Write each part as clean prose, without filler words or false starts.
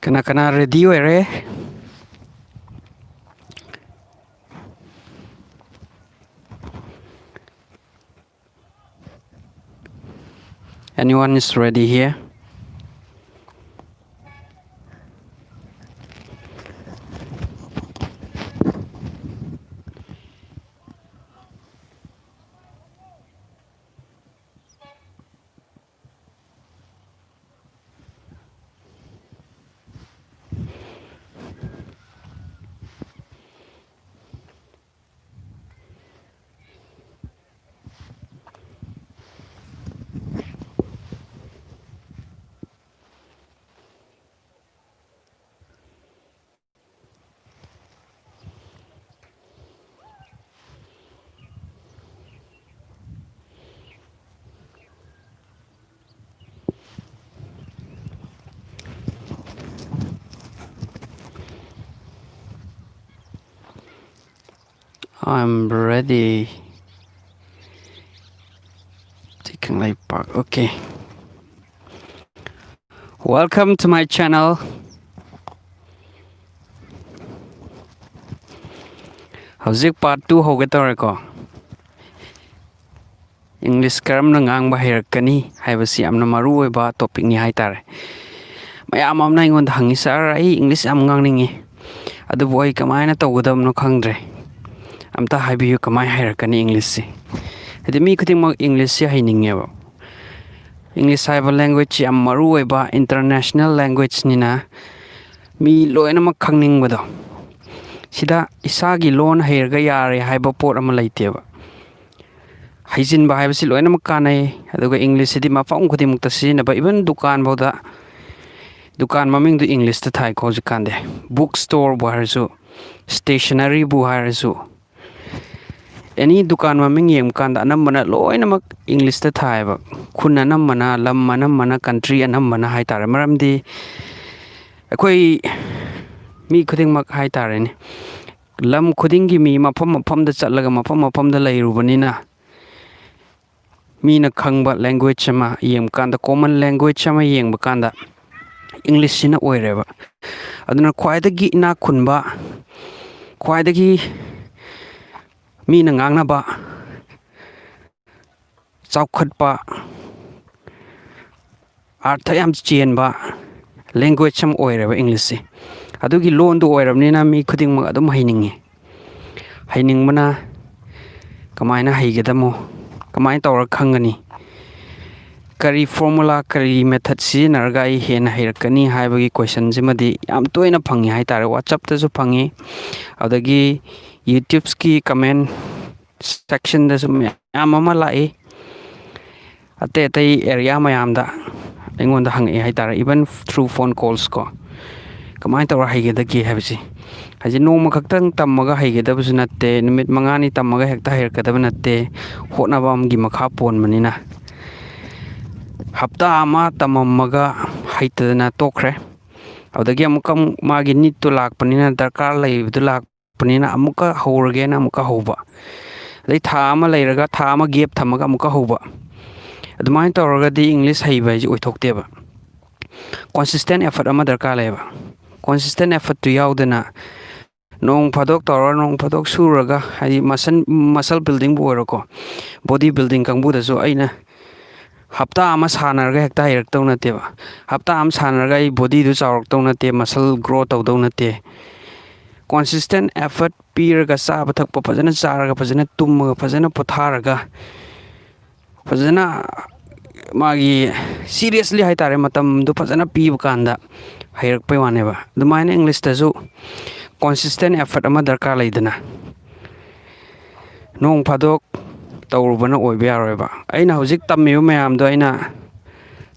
Kana ready ore? Anyone is ready here? I'm ready. Taking light park. Okay. Welcome to my channel. Howzik part 2 hogetoreko. English Karamna Ngangba Heirakkani haibasi amna maru oiba topic ni haitare. Mayam amna ingon hangi sar ai English am ngangningi. Adu boy kamaina tawgadamno khangdre. Amta haibiyu kamai Heirakkani English si. Hadi mi kuting mag English si hainingeba. English haiba language am maru oiba international language nina mi loina mak khangningbado. Sida isagi loan hairga yare haiba pot ama laiteba. Haijin ba haibasi loina mak kanai aduga English sidi mafam kuting mukta sinaba even dukan boda dukan maming du English ta thai ko jikande. Bookstore bu harasu, stationery bu harasu. Any dukan maming yem kanda anamana loina mak English ta thai ba. Kun anamana lam manamana country anamana haitare maramdi akoi mi kuting mak haitare ni. Lam kudingi mi mafam da chatlaga mafam da lairubanina. Mina khangba language sama yem kanda common language sama yeng bakanda English sina oireba. Aduna khwaidagi ina khunba khwaidagi mina ngangnaba chaukhatpa artha yam chenba language sam oireba English si. Adugi loan du oirabnina mi khuding mag adum hainingmana kamaina haigedamo kamai tawra khangani kari formula kari method sinarga I hena Heirakkani haibagi question jimadi yam toina phangi haitare WhatsApp ta su phangi adagi YouTube ki comment section da su yam ama lai ate area mayam da engonda hangi haitare even through phone calls ko kamai tawra haigedagi habisi haji noma khaktang tammaga haigedabsu natte numit mangani tammaga hekta hairkadaba natte hotnabam gi makha pon manina hapta ama tamammaga haitadana tokre adagi amuka magi need to lakpanina darkar laibdu lakpanina amuka howragena amuka howba dai tha ama lairaga tha ama gap thamaga amuka howba adumai tawragadi English haiba ji oithokteba consistent effort ama darkar laiba consistent effort to yaudana nong phadok tawra nong phadok suraga hai muscle building bu orako body building kangbu da so aina hapta ama sanarga hekta hirak taw nateba hapta am sanarga I body du chawrak taw nate muscle grow taw daw nate consistent effort piraga sa bathak pa phajana charaga phajana tummaga phajana potharaga phajana magi seriously haitare matam du phajana piba kanda hirak pai waneba dumaina English ta su consistent effort ama darkar laidana nong phadok tawrubana oiba yaroiba aina hojik tammiu mayam do aina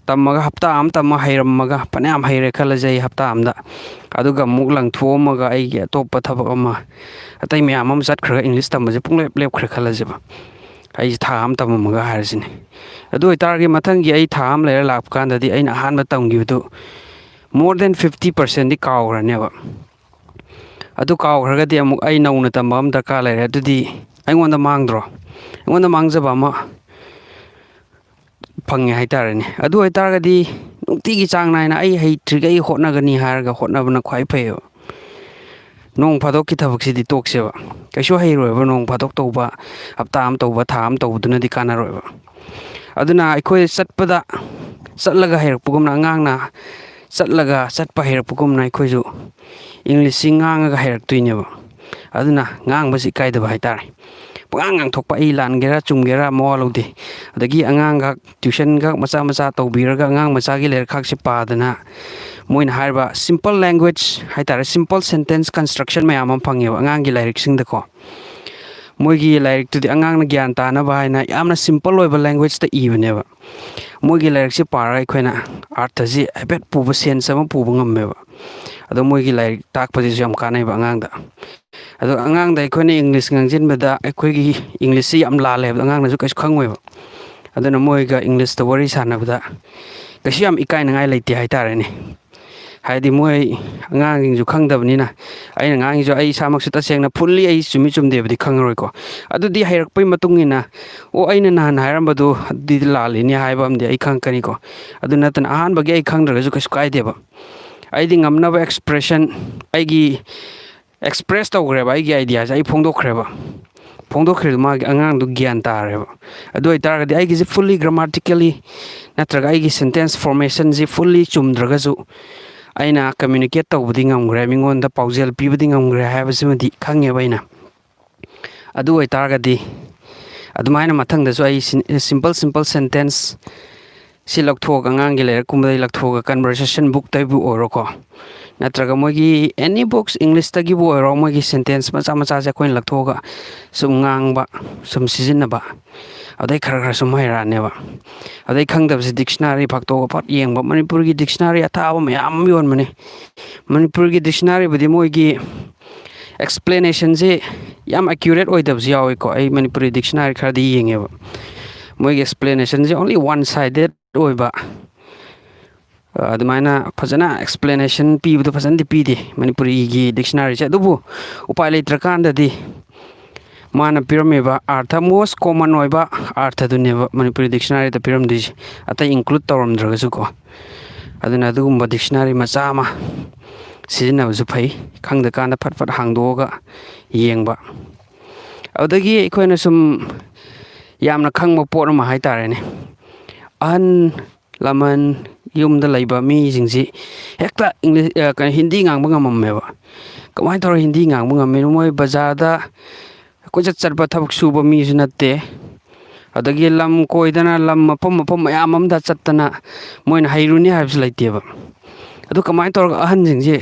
tammaga hapta am tamma hairammaga panam haire khalajai hapta amda aduga muk langthomaga aigi atoppa thabak ama atai mayam am chatkhra English tammaje punglep lep khra khalajeba ai tha am tammaga harisini adu itargi mathangi ai tha am lera lak kandadi aina hanba tamgidu more than 50% di kawraneba adu kawragadi amuk ai nauna tambam darkar lere adudi aingonda mangdro aingonda mangjaba ma phangi haitarani adu haitargadi ꯅꯨꯡꯇꯤꯒꯤ ꯆꯥꯡ ꯅꯥꯏꯅ ꯑꯩ ꯍꯩꯇ꯭ꯔꯤꯒꯩ ꯍꯣꯠꯅꯒꯅꯤ ꯍꯥꯏꯔꯒ ꯍꯣꯠꯅꯕꯅ ꯈ꯭ꯋꯥꯏ ꯐꯩꯌꯦꯕ ꯅꯣꯡ ꯐꯥꯗꯣꯛꯀꯤ ꯊꯕꯛꯁꯤꯗꯤ ꯇꯣꯛꯁꯦꯕ ꯀꯩꯁꯨ ꯍꯩꯔꯣꯏꯕ ꯅꯣꯡ ꯐꯥꯗꯣꯛ ꯇꯧꯕ ꯍꯞꯇꯥ ꯑꯃ ꯇꯧꯕ ꯊꯥ ꯑꯃ ꯇꯧꯕꯗꯨꯅꯗꯤ ꯀꯥꯟꯅꯔꯣꯏꯕ ꯑꯗꯨꯅ ꯑꯩꯈꯣꯏ ꯆꯠꯂꯒ ꯍꯩꯔꯛꯄꯒꯨꯝꯅ ꯑꯉꯥꯡꯅ ꯆꯠꯄ ꯍꯩꯔꯛꯄꯒꯨꯝꯅ ꯑꯩꯈꯣꯏꯁꯨ ꯏꯪꯂꯤꯁꯁꯤ ꯉꯥꯡꯉꯒ ꯍꯩꯔꯛꯇꯣꯏꯅꯦꯕ ꯑꯗꯨꯅ ꯉꯥꯡꯕꯁꯤ ꯏꯀꯥꯏꯗꯕ ꯍꯥꯏꯇꯥꯔꯦ ꯄꯉꯥꯡ ꯉꯥꯡꯊꯣꯛꯄ ꯑꯩ ꯂꯥꯟꯒꯦꯔꯥ ꯆꯨꯝꯒꯦꯔꯥ ꯃꯋꯥ ꯂꯧꯗꯦ ꯑꯗꯒꯤ ꯑꯉꯥꯡꯒ ꯇ꯭ꯌꯨꯁꯟꯒ ꯃꯆꯥ ꯃꯆꯥ ꯇꯧꯕꯤꯔꯒ ꯑꯉꯥꯡ ꯃꯆꯥꯒꯤ ꯂꯥꯏꯔꯤꯛꯈꯥꯛꯁꯦ ꯄꯥꯗꯅ ꯃꯣꯏꯅ ꯍꯥꯏꯔꯤꯕ ꯁꯤꯝꯄꯜ ꯂꯦꯡꯒ꯭ꯋꯦꯖ ꯍꯥꯏꯇꯥꯔꯦ ꯁꯤꯝꯄꯜ ꯁꯦꯟꯇꯦꯟꯁ ꯀꯟꯁꯇ꯭ꯔꯛꯁꯟ ꯃꯌꯥꯝ ꯑꯃ ꯐꯪꯉꯦꯕ ꯑꯉꯥꯡꯒꯤ ꯂꯥꯏꯔꯤꯛꯁꯤꯡꯗꯀꯣ ꯃꯣꯏꯒꯤ ꯂꯥꯏꯔꯤꯛꯇꯨꯗꯤ ꯑꯉꯥꯡꯅ ꯒ꯭ꯌꯥꯟ ꯇꯥꯅꯕ ꯍꯥꯏꯅ ꯌꯥꯝꯅ ꯁꯤꯝꯄꯜ ꯑꯣꯏꯕ ꯂꯦꯡꯒ꯭ꯋꯦꯖꯇ ꯏꯕꯅꯦꯕ ꯃꯣꯏꯒꯤ ꯂꯥꯏꯔꯤꯛꯁꯦ ꯄꯥꯔꯒ ꯑꯩꯈꯣꯏꯅ ꯑꯥꯔꯊꯁꯤ ꯍꯥꯏꯐꯦꯠ ꯄꯨꯕ ꯁꯦꯟꯁ ꯑꯃ ꯄꯨꯕ ꯉꯝꯃꯦꯕ ꯑꯗꯣ ꯃꯣꯏꯒꯤ ꯂꯥꯏꯔꯤꯛ ꯇꯥꯛꯄꯁꯤꯁꯨ ꯌꯥꯝ ꯀꯥꯟꯅꯩꯕ ꯑꯉꯥꯡꯗ ꯑꯗꯣ ꯑꯉꯥꯡꯗ ꯑꯩꯈꯣꯏꯅ ꯏꯪꯂꯤꯁ ꯉꯥꯡꯁꯤꯟꯕꯗ ꯑꯩꯈꯣꯏꯒꯤ ꯏꯪꯂꯤꯁꯁꯤ ꯌꯥꯝ ꯂꯥꯜꯂꯦ ꯍꯥꯏꯕꯗꯣ ꯑꯉꯥꯡꯅꯁꯨ ꯀꯩꯁꯨ ꯈꯪꯉꯣꯏꯕ ꯑꯗꯨꯅ ꯃꯣꯏꯒ ꯏꯪꯂꯤꯁꯇ ꯋꯥꯔꯤ ꯁꯥꯟꯅꯕꯗ ꯀꯩꯁꯨ ꯌꯥꯝ ꯏꯀꯥꯏꯅꯉꯥꯏ ꯂꯩꯇꯦ ꯍꯥꯏꯇꯥꯔꯦꯅꯦ ꯍꯥꯏꯗꯤ ꯃꯣꯏ ꯑꯉꯥꯡꯁꯤꯡꯁꯨ ꯈꯪꯗꯕꯅꯤꯅ ꯑꯩꯅ ꯉꯥꯡꯉꯤꯁꯨ ꯑꯩ ꯏꯁꯥꯃꯛꯁꯨ ꯇꯁꯦꯡꯅ ꯐꯨꯜꯂꯤ ꯑꯩ ꯆꯨꯝꯃꯤ ꯆꯨꯝꯗꯦꯕꯗꯤ ꯈꯪꯉꯔꯣꯏꯀꯣ ꯑꯗꯨꯗꯤ ꯍꯩꯔꯛꯄꯩ ꯃꯇꯨꯡ ꯏꯟꯅ ꯑꯩꯅ ꯅꯍꯥꯟ ꯍꯥꯏꯔꯝꯕꯗꯨ ꯑꯗꯨꯗꯤ ꯂꯥꯜꯂꯤꯅꯤ ꯍꯥꯏꯕ ꯑꯃꯗꯤ ꯑꯩ ꯈꯪꯉꯛꯀꯅꯤꯀꯣ ꯑꯗꯨ ꯅꯠꯇꯅ ꯑꯍꯥꯟꯕꯒꯤ ꯑꯩ ꯈꯪꯗ꯭ꯔꯒꯁꯨ ꯀꯩꯁꯨ ꯀꯥꯏꯗꯦꯕ ꯑꯩꯗꯤ ꯉꯝꯅꯕ ꯑꯦꯛꯁꯄ꯭ꯔꯦꯁꯟ ꯑꯩꯒꯤ ꯑꯦꯛꯁꯄ꯭ꯔꯦꯁ ꯇꯧꯈ꯭ꯔꯦꯕ ꯑꯩꯒꯤ ꯑꯥꯏꯗꯤꯌꯥꯁꯦ ꯑꯩ ꯐꯣꯡꯗꯣꯛꯈ꯭ꯔꯦꯗ ꯃꯥꯒꯤ ꯑꯉꯥꯡꯗꯨ ꯒ꯭ꯌꯥꯟ ꯇꯥꯔꯦꯕ ꯑꯗꯨ ꯑꯣꯏꯇꯥꯔꯒꯗꯤ ꯑꯩꯒꯤꯁꯤ ꯐꯨꯜꯂꯤ ꯒ꯭ꯔꯥꯃꯥꯇꯤꯀꯦꯜꯂꯤ ꯅꯠꯇ꯭ꯔꯒ ꯑꯩꯒꯤ ꯁꯦꯟꯇꯦꯟꯁ ꯐꯣꯔꯃꯦꯁꯟꯁꯤ ꯐꯨꯜꯂꯤ ꯆꯨꯝꯗ꯭ꯔꯒꯁꯨ ꯑꯩꯅ ꯀꯝꯃ꯭ꯌꯨꯅꯤꯀꯦꯠ ꯇꯧꯕꯗꯤ ꯉꯝꯈ꯭ꯔꯦ ꯃꯤꯉꯣꯟꯗ ꯄꯥꯎꯖꯦꯜ ꯄꯤꯕꯗꯤ ꯉꯝꯈ꯭ꯔꯦ ꯍꯥꯏꯕꯁꯤꯃꯗꯤ ꯈꯪꯉꯦꯕ ꯑꯩꯅ ꯑꯗꯨ ꯑꯣꯏꯇꯥꯔꯒꯗꯤ ꯑꯗꯨꯃꯥꯏꯅ ꯃꯊꯪꯗꯁꯨ ꯑꯩ ꯁꯤꯝꯄꯜ ꯁꯦꯟꯇꯦꯟꯁ ꯁꯤ ꯂꯧꯊꯣꯛꯑꯒ ꯑꯉꯥꯡꯒꯤ ꯂꯥꯏꯔꯤꯛꯀꯨꯝꯕꯗꯒꯤ ꯂꯧꯊꯣꯛꯑꯒ ꯀꯟꯚꯔꯁꯦꯁꯟ ꯕꯨꯛꯇꯕꯨ ꯑꯣꯏꯔꯣꯀꯣ ꯅꯠꯇ꯭ꯔꯒ ꯃꯣꯏꯒꯤ ꯑꯦꯅꯤ ꯕꯨꯛꯁ ꯏꯪꯂꯤꯁꯇꯒꯤꯕꯨ ꯑꯣꯏꯔꯣ ꯃꯣꯏꯒꯤ ꯁꯦꯟꯇꯦꯟꯁ ꯃꯆꯥ ꯃꯆꯥꯁꯦ ꯑꯩꯈꯣꯏꯅ ꯂꯧꯊꯣꯛꯑꯒ ꯁꯨꯝ ꯉꯥꯡꯕ ꯁꯨꯝ ꯁꯤꯖꯤꯟꯅꯕ ꯑꯗꯩ ꯈꯔ ꯁꯨꯝ ꯍꯩꯔꯛꯑꯅꯦꯕ ꯑꯗꯩ ꯈꯪꯗꯕꯁꯤ ꯗꯤꯛꯁꯅꯥꯔꯤ ꯐꯥꯛꯇꯣꯛꯑꯒ ꯐꯠ ꯌꯦꯡꯕ ꯃꯅꯤꯄꯨꯔꯒꯤ ꯗꯤꯛꯁꯅꯥꯔꯤ ꯑꯊꯥꯕ ꯃꯌꯥꯝ ꯑꯃ ꯌꯣꯟꯕꯅꯤ ꯃꯅꯤꯄꯨꯔꯒꯤ ꯗꯤꯛꯁꯅꯥꯔꯤꯕꯨꯗꯤ ꯃꯣꯏꯒꯤ ꯑꯦꯛꯁꯄ꯭ꯂꯦꯅꯦꯁꯟꯁꯤ ꯌꯥꯝ ꯑꯦꯀ꯭ꯌꯨꯔꯦꯠ ꯑꯣꯏꯗꯕꯁꯨ ꯌꯥꯎꯋꯤꯀꯣ ꯑꯩ ꯃꯅꯤꯄꯨꯔꯤ ꯗꯤꯛꯁꯅꯥꯔꯤ ꯈꯔꯗꯤ ꯌꯦꯡꯉꯦꯕ ꯃꯣꯏꯒꯤ ꯑꯦꯛꯁꯄ꯭ꯂꯦꯅꯦꯁꯟꯁꯦ ꯑꯣꯟꯂꯤ ꯋꯥꯟ ꯁꯥꯏꯗꯦꯠ ꯑꯣꯏꯕ ꯑꯗꯨꯃꯥꯏꯅ ꯐꯖꯅ ꯑꯦꯛꯁꯄ꯭ꯂꯦꯅꯦꯁꯟ ꯄꯤꯕꯗꯣ ꯐꯖꯅꯗꯤ ꯄꯤꯗꯦ ꯃꯅꯤꯄꯨꯔꯤꯒꯤ ꯗꯤꯛꯁꯅꯥꯔꯤꯁꯦ ꯑꯗꯨꯕꯨ ꯎꯄꯥꯏ ꯂꯩꯇ꯭ꯔꯀꯥꯟꯗꯗꯤ ꯃꯥꯅ ꯄꯤꯔꯝꯃꯤꯕ ꯑꯥꯔꯊ ꯃꯣꯁ ꯀꯣꯃꯟ ꯑꯣꯏꯕ ꯑꯥꯔꯊꯗꯨꯅꯦꯕ ꯃꯅꯤꯄꯨꯔꯤ ꯗꯤꯛꯁꯅꯥꯔꯤꯗ ꯄꯤꯔꯝꯗꯣꯏꯁꯦ ꯑꯇꯩ ꯏꯟꯀ꯭ꯂꯨꯗ ꯇꯧꯔꯝꯗ꯭ꯔꯒꯁꯨꯀꯣ ꯑꯗꯨꯅ ꯑꯗꯨꯒꯨꯝꯕ ꯗꯤꯛꯁꯅꯥꯔꯤ ꯃꯆꯥ ꯑꯃ ꯁꯤꯖꯤꯟꯅꯕꯁꯨ ꯐꯩ ꯈꯪꯗꯀꯥꯟꯗ ꯐꯠ ꯐꯠ ꯍꯥꯡꯗꯣꯛꯑꯒ ꯌꯦꯡꯕ ꯑꯗꯨꯗꯒꯤ ꯑꯩꯈꯣꯏꯅ ꯁꯨꯝ ꯌꯥꯝꯅ ꯈꯪꯕ ꯄꯣꯠ ꯑꯃ ꯍꯥꯏꯇꯥꯔꯦꯅꯦ ꯑꯍꯟ ꯂꯃꯟ ꯌꯨꯝꯗ ꯂꯩꯕ ꯃꯤꯁꯤꯡꯁꯤ ꯍꯦꯛꯇ ꯍꯤꯟꯗꯤ ꯉꯥꯡꯕ ꯉꯝꯃꯝꯃꯦꯕ ꯀꯃꯥꯏꯅ ꯇꯧꯔꯒ ꯍꯤꯟꯗꯤ ꯉꯥꯡꯕ ꯉꯝꯃꯤꯅꯣ ꯃꯣꯏ ꯕꯖꯥꯔꯗ ꯀꯣꯏꯆꯠ ꯆꯠꯄ ꯊꯕꯛ ꯁꯨꯕ ꯃꯤꯁꯨ ꯅꯠꯇꯦ ꯑꯗꯒꯤ ꯂꯝ ꯀꯣꯏꯗꯅ ꯂꯝ ꯃꯐꯝ ꯃꯌꯥꯝ ꯑꯃꯗ ꯆꯠꯇꯅ ꯃꯣꯏꯅ ꯍꯩꯔꯨꯅꯤ ꯍꯥꯏꯕꯁꯨ ꯂꯩꯇꯦꯕ ꯑꯗꯨ ꯀꯃꯥꯏꯅ ꯇꯧꯔꯒ ꯑꯍꯟꯁꯤꯡꯁꯤ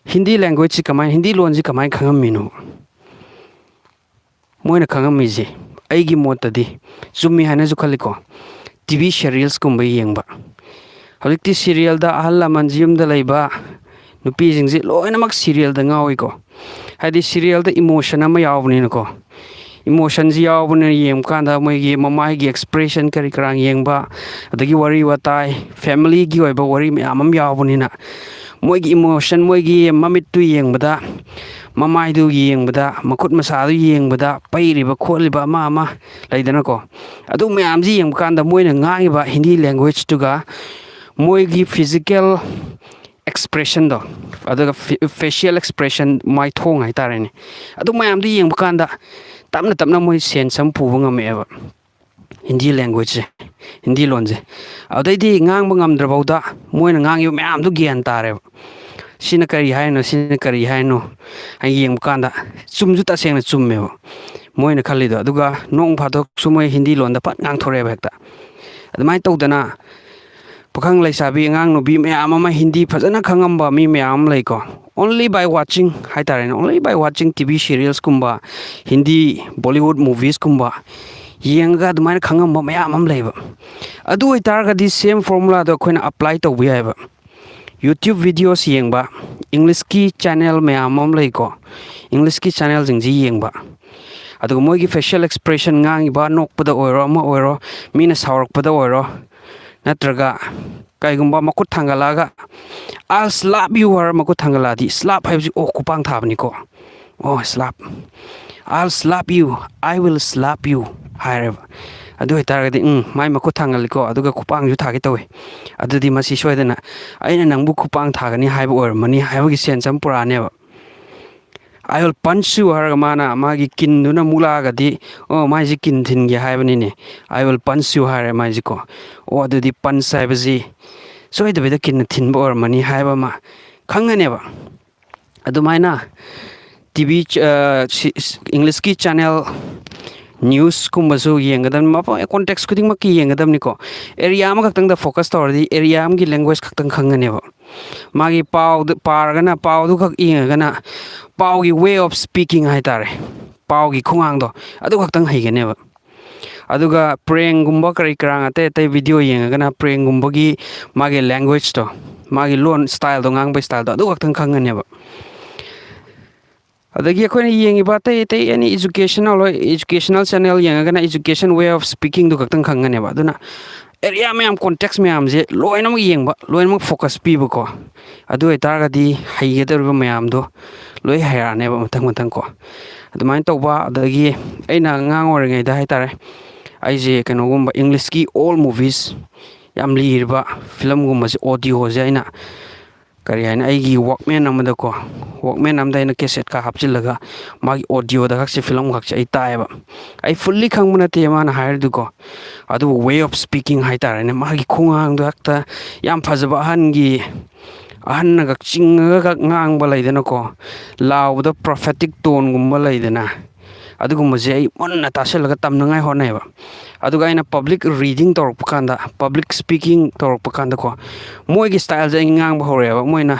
ꯍꯤꯟꯗꯤ ꯂꯦꯡꯒ꯭ꯋꯦꯖꯁꯤ ꯍꯤꯟꯗꯤ ꯂꯣꯟꯁꯤ ꯀꯃꯥꯏꯅ ꯈꯪꯉꯝꯃꯤꯅꯣ ꯃꯣꯏꯅ ꯈꯪꯉꯝꯃꯤꯁꯦ ꯑꯩꯒꯤ ꯃꯣꯠꯇꯗꯤ ꯆꯨꯝꯃꯤ ꯍꯥꯏꯅꯁꯨ ꯈꯜꯂꯤꯀꯣ ꯇꯤꯚꯤ ꯁꯦꯔꯤꯌꯦꯜꯁꯀꯨꯝꯕ ꯌꯦꯡꯕ ꯍꯧꯖꯤꯛꯇꯤ ꯁꯤꯔꯤꯌꯦꯜꯗ ꯑꯍꯜ ꯂꯃꯟꯁꯤ ꯌꯨꯝꯗ ꯂꯩꯕ ꯅꯨꯄꯤꯁꯤꯡꯁꯤ ꯂꯣꯏꯅꯃꯛ ꯁꯤꯔꯤꯌꯦꯜꯗ ꯉꯥꯎꯏꯀꯣ ꯍꯥꯏꯗꯤ ꯁꯤꯔꯤꯌꯦꯜꯗ ꯏꯃꯣꯁꯟ ꯑꯃ ꯌꯥꯎꯕꯅꯤꯅꯀꯣ ꯏꯃꯣꯁꯟꯁꯤ ꯌꯥꯎꯕꯅꯤꯅ ꯌꯦꯡꯕ ꯀꯥꯟꯗ ꯃꯣꯏꯒꯤ ꯃꯃꯥꯏꯒꯤ ꯑꯦꯛꯁꯄ꯭ꯔꯦꯁꯟ ꯀꯔꯤ ꯀꯔꯥ ꯌꯦꯡꯕ ꯑꯗꯒꯤ ꯋꯥꯔꯤ ꯋꯥꯇꯥꯏ ꯐꯦꯃꯤꯂꯤꯒꯤ ꯑꯣꯏꯕ ꯋꯥꯔꯤ ꯃꯌꯥꯝ ꯑꯃ ꯌꯥꯎꯕꯅꯤꯅ ꯃꯣꯏꯒꯤ ꯏꯃꯣꯁꯟ ꯃꯣꯏꯒꯤ ꯃꯃꯤꯠꯇꯨ ꯌꯦꯡꯕꯗ ꯃꯃꯥꯏꯗꯨ ꯌꯦꯡꯕꯗ ꯃꯈꯨꯠ ꯃꯁꯥꯗꯨ ꯌꯦꯡꯕꯗ ꯄꯩꯔꯤꯕ ꯈꯣꯠꯂꯤꯕ ꯑꯃ ꯂꯩꯗꯅꯀꯣ ꯑꯗꯨ ꯃꯌꯥꯝꯁꯤ ꯌꯦꯡꯕ ꯀꯥꯟꯗ ꯃꯣꯏꯅ ꯉꯥꯡꯉꯤꯕ ꯍꯤꯟꯗꯤ ꯂꯦꯡꯒ꯭ꯋꯦꯖꯇꯨꯒ ꯃꯣꯏꯒꯤ ꯐꯤꯖꯤꯀꯦꯜ ꯑꯦꯛꯁꯄ꯭ꯔꯦꯁꯟꯗꯣ ꯑꯗꯨꯒ ꯐꯦꯁꯤꯌꯦꯜ ꯑꯦꯛꯁꯄ꯭ꯔꯦꯁꯟ ꯃꯥꯏꯊꯣꯡ ꯍꯥꯏꯇꯥꯔꯦꯅꯦ ꯑꯗꯨ ꯃꯌꯥꯝꯗꯨ ꯌꯦꯡꯕ ꯀꯥꯟꯗ ꯇꯞꯅ ꯇꯞꯅ ꯃꯣꯏ ꯁꯦꯟꯁ ꯑꯃ ꯄꯨꯕ ꯉꯝꯃꯛꯑꯦꯕ ꯍꯤꯟꯗꯤ ꯂꯦꯡꯒ꯭ꯋꯦꯖꯁꯦ ꯍꯤꯟꯗꯤ ꯂꯣꯟꯁꯦ ꯑꯗꯩꯗꯤ ꯉꯥꯡꯕ ꯉꯝꯗ꯭ꯔꯐꯥꯎꯗ ꯃꯣꯏꯅ ꯉꯥꯡꯉꯤꯕ ꯃꯌꯥꯝꯗꯨ ꯒ꯭ꯌꯥꯟ ꯇꯥꯔꯦꯕ ꯁꯤꯅ ꯀꯔꯤ ꯍꯥꯏꯅꯣ ꯁꯤꯅ ꯀꯔꯤ ꯍꯥꯏꯅꯣ ꯍꯥꯏꯅ ꯌꯦꯡꯕ ꯀꯥꯟꯗ ꯆꯨꯝꯁꯨ ꯇꯁꯦꯡꯅ ꯆꯨꯝꯃꯦꯕ ꯃꯣꯏꯅ ꯈꯜꯂꯤꯗꯣ ꯑꯗꯨꯒ ꯅꯣꯡ ꯐꯥꯗꯣꯛꯁꯨ ꯃꯣꯏ ꯍꯤꯟꯗꯤ ꯂꯣꯟꯗ ꯐꯠ ꯉꯥꯡꯊꯣꯔꯛꯑꯦꯕ ꯍꯦꯛꯇ ꯑꯗꯨꯃꯥꯏꯅ ꯇꯧꯗꯅ ꯄꯥꯈꯪ ꯂꯩꯁꯥꯕꯤ ꯑꯉꯥꯡ ꯅꯨꯕꯤ ꯃꯌꯥꯝ ꯑꯃ ꯍꯤꯟꯗꯤ ꯐꯖꯅ ꯈꯪꯉꯝꯕ ꯃꯤ ꯃꯌꯥꯝ ꯑꯃ ꯂꯩꯀꯣ ꯑꯣꯟꯂꯤ ꯕꯥꯏ ꯋꯥꯆꯤꯡ ꯍꯥꯏꯇꯥꯔꯦꯅꯦ ꯑꯣꯟꯂꯤ ꯕꯥꯏ ꯋꯥꯆꯤꯡ ꯇꯤꯚꯤ ꯁꯤꯔꯤꯌꯦꯜꯁꯀꯨꯝꯕ ꯍꯤꯟꯗꯤ ꯕꯣꯂꯤꯋꯨꯗ ꯃꯨꯚꯤꯁꯀꯨꯝꯕ ꯌꯦꯡꯉꯒ ꯑꯗꯨꯃꯥꯏꯅ ꯈꯪꯉꯝꯕ ꯃꯌꯥꯝ ꯑꯃ ꯂꯩꯕ ꯑꯗꯨ ꯑꯣꯏꯇꯥꯔꯒꯗꯤ ꯁꯦꯝ ꯐꯣꯔꯃꯨꯂꯥꯗꯣ ꯑꯩꯈꯣꯏꯅ ꯑꯄ꯭ꯂꯥꯏ ꯇꯧꯕ ꯌꯥꯏꯕ ꯌꯨꯇ꯭ꯌꯨꯕ ꯚꯤꯗꯤꯑꯣꯁ ꯌꯦꯡꯕ ꯏꯪꯂꯤꯁꯀꯤ ꯆꯦꯅꯦꯜ ꯃꯌꯥꯝ ꯑꯃ ꯂꯩꯀꯣ ꯏꯪꯂꯤꯁꯀꯤ ꯆꯦꯅꯦꯜꯁꯤꯡꯁꯤ ꯌꯦꯡꯕ ꯑꯗꯨꯒ ꯃꯣꯏꯒꯤ ꯐꯦꯁꯤꯌꯦꯜ ꯑꯦꯛꯁꯄ꯭ꯔꯦꯁꯟ ꯉꯥꯡꯉꯤꯕ ꯅꯣꯛꯄꯗ ꯑꯣꯏꯔꯣ ꯑꯃ ꯑꯣꯏꯔꯣ ꯃꯤꯅ ꯁꯥꯎꯔꯛꯄꯗ ꯑꯣꯏꯔꯣ ꯅꯠꯇ꯭ꯔꯒ ꯀꯩꯒꯨꯝꯕ ꯃꯈꯨꯠ ꯊꯥꯡꯒꯠꯂꯛꯑꯒ ꯑꯜ ꯁ꯭ꯂꯥꯞ ꯌꯨ ꯍꯥꯏꯔ ꯃꯈꯨꯠ ꯊꯥꯡꯒꯠꯂꯛꯑꯗꯤ ꯁ꯭ꯂꯥꯞ ꯍꯥꯏꯕꯁꯤ ꯑꯣ ꯈꯨꯄꯥꯡ ꯊꯥꯕꯅꯤꯀꯣ ꯑꯣ ꯁ꯭ꯂꯥꯞ ꯑꯜ ꯁ꯭ꯂꯥꯞ ꯌꯨ ꯑꯥꯏ ꯋꯤꯜ ꯁ꯭ꯂꯥꯞ ꯌꯨ ꯍꯥꯏꯔꯦꯕ ꯑꯗꯨ ꯑꯣꯏꯇꯥꯔꯒꯗꯤ ꯃꯥꯏ ꯃꯈꯨꯠ ꯊꯥꯡꯒꯜꯂꯤꯀꯣ ꯑꯗꯨꯒ ꯈꯨꯄꯥꯡꯁꯨ ꯊꯥꯒꯦ ꯇꯧꯏ ꯑꯗꯨꯗꯤ ꯃꯁꯤ ꯁꯣꯏꯗꯅ ꯑꯩꯅ ꯅꯪꯕꯨ ꯈꯨꯄꯥꯡ ꯊꯥꯒꯅꯤ ꯍꯥꯏꯕ ꯑꯣꯏꯔꯝꯃꯅꯤ ꯍꯥꯏꯕꯒꯤ ꯁꯦꯟꯁ ꯑꯃ ꯄꯨꯔꯛꯑꯅꯦꯕ I will punch you ꯍꯥꯏꯔꯒ ꯃꯥꯅ ꯃꯥꯒꯤ ꯀꯤꯟꯗꯨꯅ ꯃꯨꯛꯂꯛꯑꯒꯗꯤ ꯃꯥꯏꯁꯤ ꯀꯤꯟ ꯊꯤꯟꯒꯦ ꯍꯥꯏꯕꯅꯤꯅꯦ I will punch you ꯍꯥꯏꯔꯦ ꯃꯥꯏꯁꯤꯀꯣ ꯑꯗꯨꯗꯤ ꯄꯟꯁ ꯍꯥꯏꯕꯁꯤ ꯁꯣꯏꯗꯕꯤꯗ ꯀꯤꯟꯅ ꯊꯤꯟꯕ ꯑꯣꯏꯔꯝꯃꯅꯤ ꯍꯥꯏꯕ ꯑꯃ ꯈꯪꯉꯅꯦꯕ ꯑꯗꯨꯃꯥꯏꯅ TV ꯏꯪꯂꯤꯁꯀꯤ ꯆꯦꯅꯦꯜ ꯅ꯭ꯌꯨꯁꯀꯨꯝꯕꯁꯨ ꯌꯦꯡꯒꯗꯕꯅꯤ ꯃꯐꯝ ꯀꯣꯟꯇꯦꯛꯁ ꯈꯨꯗꯤꯡꯃꯛꯀꯤ ꯌꯦꯡꯒꯗꯕꯅꯤꯀꯣ ꯑꯦꯔꯤꯌꯥ ꯑꯃꯈꯛꯇꯪꯗ ꯐꯣꯀꯁ ꯇꯧꯔꯗꯤ ꯑꯦꯔꯤꯌꯥ ꯑꯃꯒꯤ ꯂꯦꯡꯒ꯭ꯋꯦꯖ ꯈꯛꯇꯪ ꯈꯪꯒꯅꯦꯕ ꯃꯥꯒꯤ ꯄꯥꯎꯗ ꯄꯥꯔꯒꯅ ꯄꯥꯎꯗꯨ ꯈꯛ ꯌꯦꯡꯉꯒꯅ ꯄꯥꯎꯒꯤ ꯋꯦ ꯑꯣꯐ ꯁ꯭ꯄꯤꯀꯤꯡ ꯍꯥꯏꯇꯥꯔꯦ ꯄꯥꯎꯒꯤ ꯈꯨꯡꯉꯥꯡꯗꯣ ꯑꯗꯨ ꯈꯛꯇꯪ ꯍꯩꯒꯅꯦꯕ ꯑꯗꯨꯒ ꯄ꯭ꯔꯦꯡꯒꯨꯝꯕ ꯀꯔꯤ ꯀꯔꯥꯡ ꯑꯇꯩ ꯑꯇꯩ ꯚꯤꯗꯤꯑꯣ ꯌꯦꯡꯉꯒꯅ ꯄ꯭ꯔꯦꯡꯒꯨꯝꯕꯒꯤ ꯃꯥꯒꯤ ꯂꯦꯡꯒ꯭ꯋꯦꯖꯇꯣ ꯃꯥꯒꯤ ꯂꯣꯟ ꯁ꯭ꯇꯥꯏꯜꯗꯣ ꯉꯥꯡꯕꯒꯤ ꯁ꯭ꯇꯥꯏꯜꯗꯣ ꯑꯗꯨ ꯈꯛꯇꯪ ꯈꯪꯒꯅꯦꯕ ꯑꯗꯒꯤ ꯑꯩꯈꯣꯏꯅ ꯌꯦꯡꯉꯤꯕ ꯑꯇꯩ ꯑꯇꯩ ꯑꯦꯅꯤ educational channel ꯌꯦꯡꯉꯒꯅ education way of ꯁ꯭ꯄꯤꯀꯤꯡꯗꯨ ꯈꯛꯇꯪ ꯈꯪꯒꯅꯦꯕ ꯑꯗꯨꯅ ꯑꯦꯔꯤꯌꯥ ꯃꯌꯥꯝ ꯀꯣꯟꯇꯦꯛꯁ ꯃꯌꯥꯝꯁꯦ ꯂꯣꯏꯅꯃꯛ ꯌꯦꯡꯕ ꯂꯣꯏꯅꯃꯛ ꯐꯣꯀꯁ ꯄꯤꯕꯀꯣ ꯑꯗꯨ ꯑꯣꯏꯇꯥꯔꯒꯗꯤ ꯍꯩꯒꯗꯧꯔꯤꯕ ꯃꯌꯥꯝꯗꯣ ꯂꯣꯏ ꯍꯩꯔꯛꯑꯅꯦꯕ ꯃꯊꯪ ꯃꯊꯪ ꯑꯗꯨꯃꯥꯏꯅ ꯇꯧꯕ ꯑꯗꯒꯤ ꯑꯩꯅ ꯑꯉꯥꯡ ꯑꯣꯏꯔꯤꯉꯩꯗ ꯍꯥꯏꯇꯥꯔꯦ ꯑꯩꯁꯦ ꯀꯩꯅꯣꯒꯨꯝꯕ ꯏꯪꯂꯤꯁꯀꯤ ꯑꯣꯜ ꯃꯨꯚꯤꯁ ꯌꯥꯝ ꯂꯤꯔꯕ ꯐꯤꯂꯝꯒꯨꯝꯕꯁꯦ ꯑꯣꯗꯤꯑꯣꯁꯦ ꯑꯩꯅ ꯀꯔꯤ ꯍꯥꯏꯅꯤ ꯑꯩꯒꯤ ꯋꯥꯛꯃꯦꯟ ꯑꯃꯗꯀꯣ ꯋꯥꯛꯃꯦꯟ ꯑꯃꯗ ꯑꯩꯅ ꯀꯦꯁꯦꯠꯀ ꯍꯥꯞꯆꯤꯜꯂꯒ ꯃꯥꯒꯤ ꯑꯣꯗꯤꯑꯣꯗ ꯈꯛꯁꯦ ꯐꯤꯂꯝ ꯈꯛꯁꯦ ꯑꯩ ꯇꯥꯏꯑꯦꯕ ꯑꯩ ꯐꯨꯜꯂꯤ ꯈꯪꯕ ꯅꯠꯇꯦ ꯃꯥꯅ ꯍꯥꯏꯔꯤꯗꯨꯀꯣ ꯑꯗꯨꯕꯨ ꯋꯦ ꯑꯣꯐ ꯁ꯭ꯄꯤꯀꯤꯡ ꯍꯥꯏꯇꯥꯔꯦꯅꯦ ꯃꯥꯒꯤ ꯈꯨꯡꯉꯥꯡꯗꯣ ꯍꯦꯛꯇ ꯌꯥꯝ ꯐꯖꯕ ꯑꯍꯟꯅꯒ ꯆꯤꯡꯉꯒ ꯉꯥꯡꯕ ꯂꯩꯗꯅꯀꯣ ꯂꯥꯎꯕꯗ ꯄ꯭ꯔꯣꯐꯦꯇꯤꯛ ꯇꯣꯟꯒꯨꯝꯕ ꯂꯩꯗꯅ ꯑꯗꯨꯒꯨꯝꯕꯁꯦ ꯑꯩ ꯃꯨꯟꯅ ꯇꯥꯁꯜꯂꯒ ꯇꯝꯅꯉꯥꯏ ꯍꯣꯠꯅꯩꯑꯕ ꯑꯗꯨꯒ ꯑꯩꯅ ꯄꯕ꯭ꯂꯤꯛ ꯔꯤꯗꯤꯡ ꯇꯧꯔꯛꯄ ꯀꯥꯟꯗ ꯄꯕ꯭ꯂꯤꯛ ꯁ꯭ꯄꯤꯀꯤꯡ ꯇꯧꯔꯛꯄ ꯀꯥꯟꯗꯀꯣ ꯃꯣꯏꯒꯤ ꯁ꯭ꯇꯥꯏꯜꯁꯦ ꯑꯩ ꯉꯥꯡꯕ ꯍꯧꯔꯛꯑꯦꯕ ꯃꯣꯏꯅ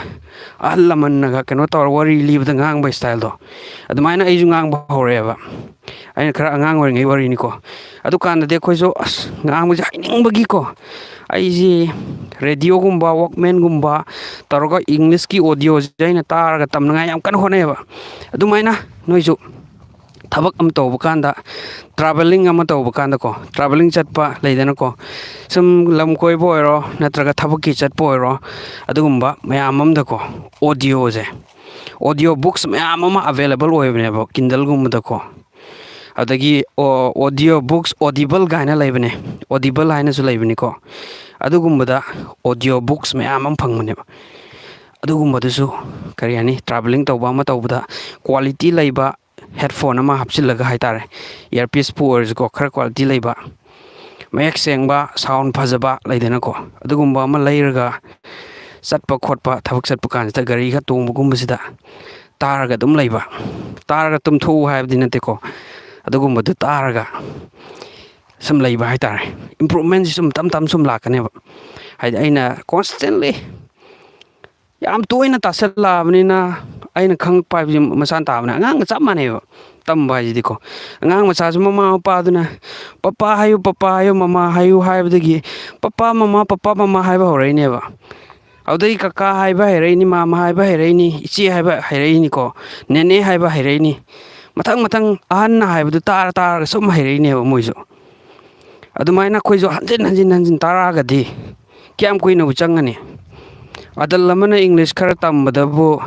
ꯑꯍꯜ ꯂꯃꯟꯅꯒ ꯀꯩꯅꯣ ꯇꯧꯔ ꯋꯥꯔꯤ ꯂꯤꯕꯗ ꯉꯥꯡꯕꯒꯤ ꯁ꯭ꯇꯥꯏꯜꯗꯣ ꯑꯗꯨꯃꯥꯏꯅ ꯑꯩꯁꯨ ꯉꯥꯡꯕ ꯍꯧꯔꯛꯑꯦꯕ ꯑꯩꯅ ꯈꯔ ꯑꯉꯥꯡ ꯑꯣꯏꯔꯤꯉꯩ ꯋꯥꯔꯤꯅꯤꯀꯣ ꯑꯗꯨꯀꯥꯟꯗꯗꯤ ꯑꯩꯈꯣꯏꯁꯨ ꯉꯥꯡꯕꯁꯦ ꯍꯩꯅꯤꯡꯕꯒꯤꯀꯣ ꯑꯩꯁꯤ ꯔꯦꯗꯤꯑꯣꯒꯨꯝꯕ ꯋꯥꯛꯃꯦꯟꯒꯨꯝꯕ ꯇꯧꯔꯒ ꯏꯪꯂꯤꯁꯀꯤ ꯑꯣꯗꯤꯑꯣꯁꯦ ꯑꯩꯅ ꯇꯥꯔꯒ ꯇꯝꯅꯉꯥꯏ ꯌꯥꯝ ꯀꯟꯅ ꯍꯣꯠꯅꯩꯑꯕ ꯑꯗꯨꯃꯥꯏꯅ ꯅꯣꯏꯁꯨ ꯊꯕꯛ ꯑꯃ ꯇꯧꯕ ꯀꯥꯟꯗ ꯇ꯭ꯔꯥꯚꯦꯂꯤꯡ ꯑꯃ ꯇꯧꯕ ꯀꯥꯟꯗꯀꯣ ꯇ꯭ꯔꯥꯚꯦꯂꯤꯡ ꯆꯠꯄ ꯂꯩꯗꯅꯀꯣ ꯁꯨꯝ ꯂꯝ ꯀꯣꯏꯕ ꯑꯣꯏꯔꯣ ꯅꯠꯇ꯭ꯔꯒ ꯊꯕꯛꯀꯤ ꯆꯠꯄ ꯑꯣꯏꯔꯣ ꯑꯗꯨꯒꯨꯝꯕ ꯃꯌꯥꯝ ꯑꯃꯗꯀꯣ ꯑꯣꯗꯤꯑꯣ ꯕꯨꯛꯁ ꯃꯌꯥꯝ ꯑꯃ ꯑꯦꯚꯦꯂꯦꯕꯜ ꯑꯣꯏꯕꯅꯦꯕ ꯀꯤꯟꯗꯜꯒꯨꯝꯕꯗꯀꯣ ꯑꯗꯒꯤ ꯑꯣꯗꯤꯑꯣ ꯕꯨꯛꯁ ꯑꯣꯗꯤꯕꯜ ꯀꯥꯏꯅ ꯂꯩꯕꯅꯦ ꯑꯣꯗꯤꯕꯜ ꯍꯥꯏꯅꯁꯨ ꯂꯩꯕꯅꯤꯀꯣ ꯑꯗꯨꯒꯨꯝꯕꯗ ꯑꯣꯗꯤꯑꯣ ꯕꯨꯛꯁ ꯃꯌꯥꯝ ꯑꯃ ꯐꯪꯕꯅꯦꯕ ꯑꯗꯨꯒꯨꯝꯕꯗꯨꯁꯨ ꯀꯔꯤ ꯍꯥꯏꯅꯤ ꯇ꯭ꯔꯥꯚꯦꯂꯤꯡ ꯇꯧꯕ ꯑꯃ ꯇꯧꯕꯗ ꯀ꯭ꯋꯥꯂꯤꯇꯤ ꯂꯩꯕ ꯍꯦꯠꯐꯣꯟ ꯑꯃ ꯍꯥꯞꯆꯤꯜꯂꯒ ꯍꯥꯏꯇꯥꯔꯦ ꯏꯌꯥꯔꯄꯤꯁꯄꯨ ꯑꯣꯏꯔꯁꯨꯀꯣ ꯈꯔ ꯀ꯭ꯋꯥꯂꯤꯇꯤ ꯂꯩꯕ ꯃꯌꯦꯛ ꯁꯦꯡꯕ ꯁꯥꯎꯟ ꯐꯖꯕ ꯂꯩꯗꯅꯀꯣ ꯑꯗꯨꯒꯨꯝꯕ ꯑꯃ ꯂꯩꯔꯒ ꯆꯠꯄ ꯈꯣꯠꯄ ꯊꯕꯛ ꯆꯠꯄ ꯀꯥꯟꯁꯤꯗ ꯒꯥꯔꯤꯒ ꯇꯣꯡꯕꯒꯨꯝꯕꯁꯤꯗ ꯇꯥꯔꯒ ꯑꯗꯨꯝ ꯂꯩꯕ ꯇꯥꯔꯒ ꯇꯨꯝꯊꯣꯛꯎ ꯍꯥꯏꯕꯗꯤ ꯅꯠꯇꯦꯀꯣ ꯑꯗꯨꯒꯨꯝꯕꯗꯨ ꯇꯥꯔꯒ ꯁꯨꯝ ꯂꯩꯕ ꯍꯥꯏꯇꯥꯔꯦ ꯏꯝꯄ꯭ꯔꯨꯚꯃꯦꯟꯁꯤ ꯁꯨꯝ ꯇꯞ ꯇꯞ ꯁꯨꯝ ꯂꯥꯛꯀꯅꯦꯕ ꯍꯥꯏꯗꯤ ꯑꯩꯅ ꯀꯣꯟꯁꯇꯦꯟꯂꯤ ꯌꯥꯝ ꯇꯣꯏꯅ ꯇꯥꯁꯜꯂꯛꯑꯕꯅꯤꯅ ꯑꯩꯅ ꯈꯪꯉꯛꯄ ꯍꯥꯏꯕꯁꯤ ꯃꯁꯥꯅ ꯇꯥꯕꯅꯦ ꯑꯉꯥꯡꯒ ꯆꯞ ꯃꯥꯟꯅꯩꯕ ꯇꯝꯕ ꯍꯥꯏꯁꯤꯗꯤꯀꯣ ꯑꯉꯥꯡ ꯃꯆꯥꯁꯨ ꯃꯃꯥ ꯃꯄꯥꯗꯨꯅ ꯄꯄꯥ ꯍꯥꯏꯌꯨ ꯃꯃꯥ ꯍꯥꯏꯌꯨ ꯍꯥꯏꯕꯗꯒꯤ ꯄꯄꯥ ꯃꯃꯥ ꯍꯥꯏꯕ ꯍꯧꯔꯛꯏꯅꯦꯕ ꯑꯗꯨꯗꯩ ꯀꯀꯥ ꯍꯥꯏꯕ ꯍꯩꯔꯛꯏꯅꯤ ꯃꯥꯃ ꯍꯥꯏꯕ ꯍꯩꯔꯛꯏꯅꯤ ꯏꯆꯦ ꯍꯥꯏꯕ ꯍꯩꯔꯛꯏꯅꯤꯀꯣ ꯅꯦꯅꯦ ꯍꯥꯏꯕ ꯍꯩꯔꯛꯏꯅꯤ ꯃꯊꯪ ꯃꯊꯪ ꯍꯥꯏꯕꯗꯨ ꯇꯥꯔꯒ ꯁꯨꯝ ꯍꯩꯔꯛꯏꯅꯦꯕ ꯃꯣꯏꯁꯨ ꯑꯗꯨꯃꯥꯏꯅ ꯑꯩꯈꯣꯏꯁꯨ ꯍꯟꯖꯤꯟ ꯇꯥꯔꯛꯑꯒꯗꯤ ꯀꯌꯥꯝ ꯀꯨꯏꯅꯕꯨ ꯆꯪꯒꯅꯤ ꯑꯗꯜ ꯑꯃꯅ ꯏꯪꯂꯤꯁ ꯈꯔ ꯇꯝꯕꯗꯕꯨ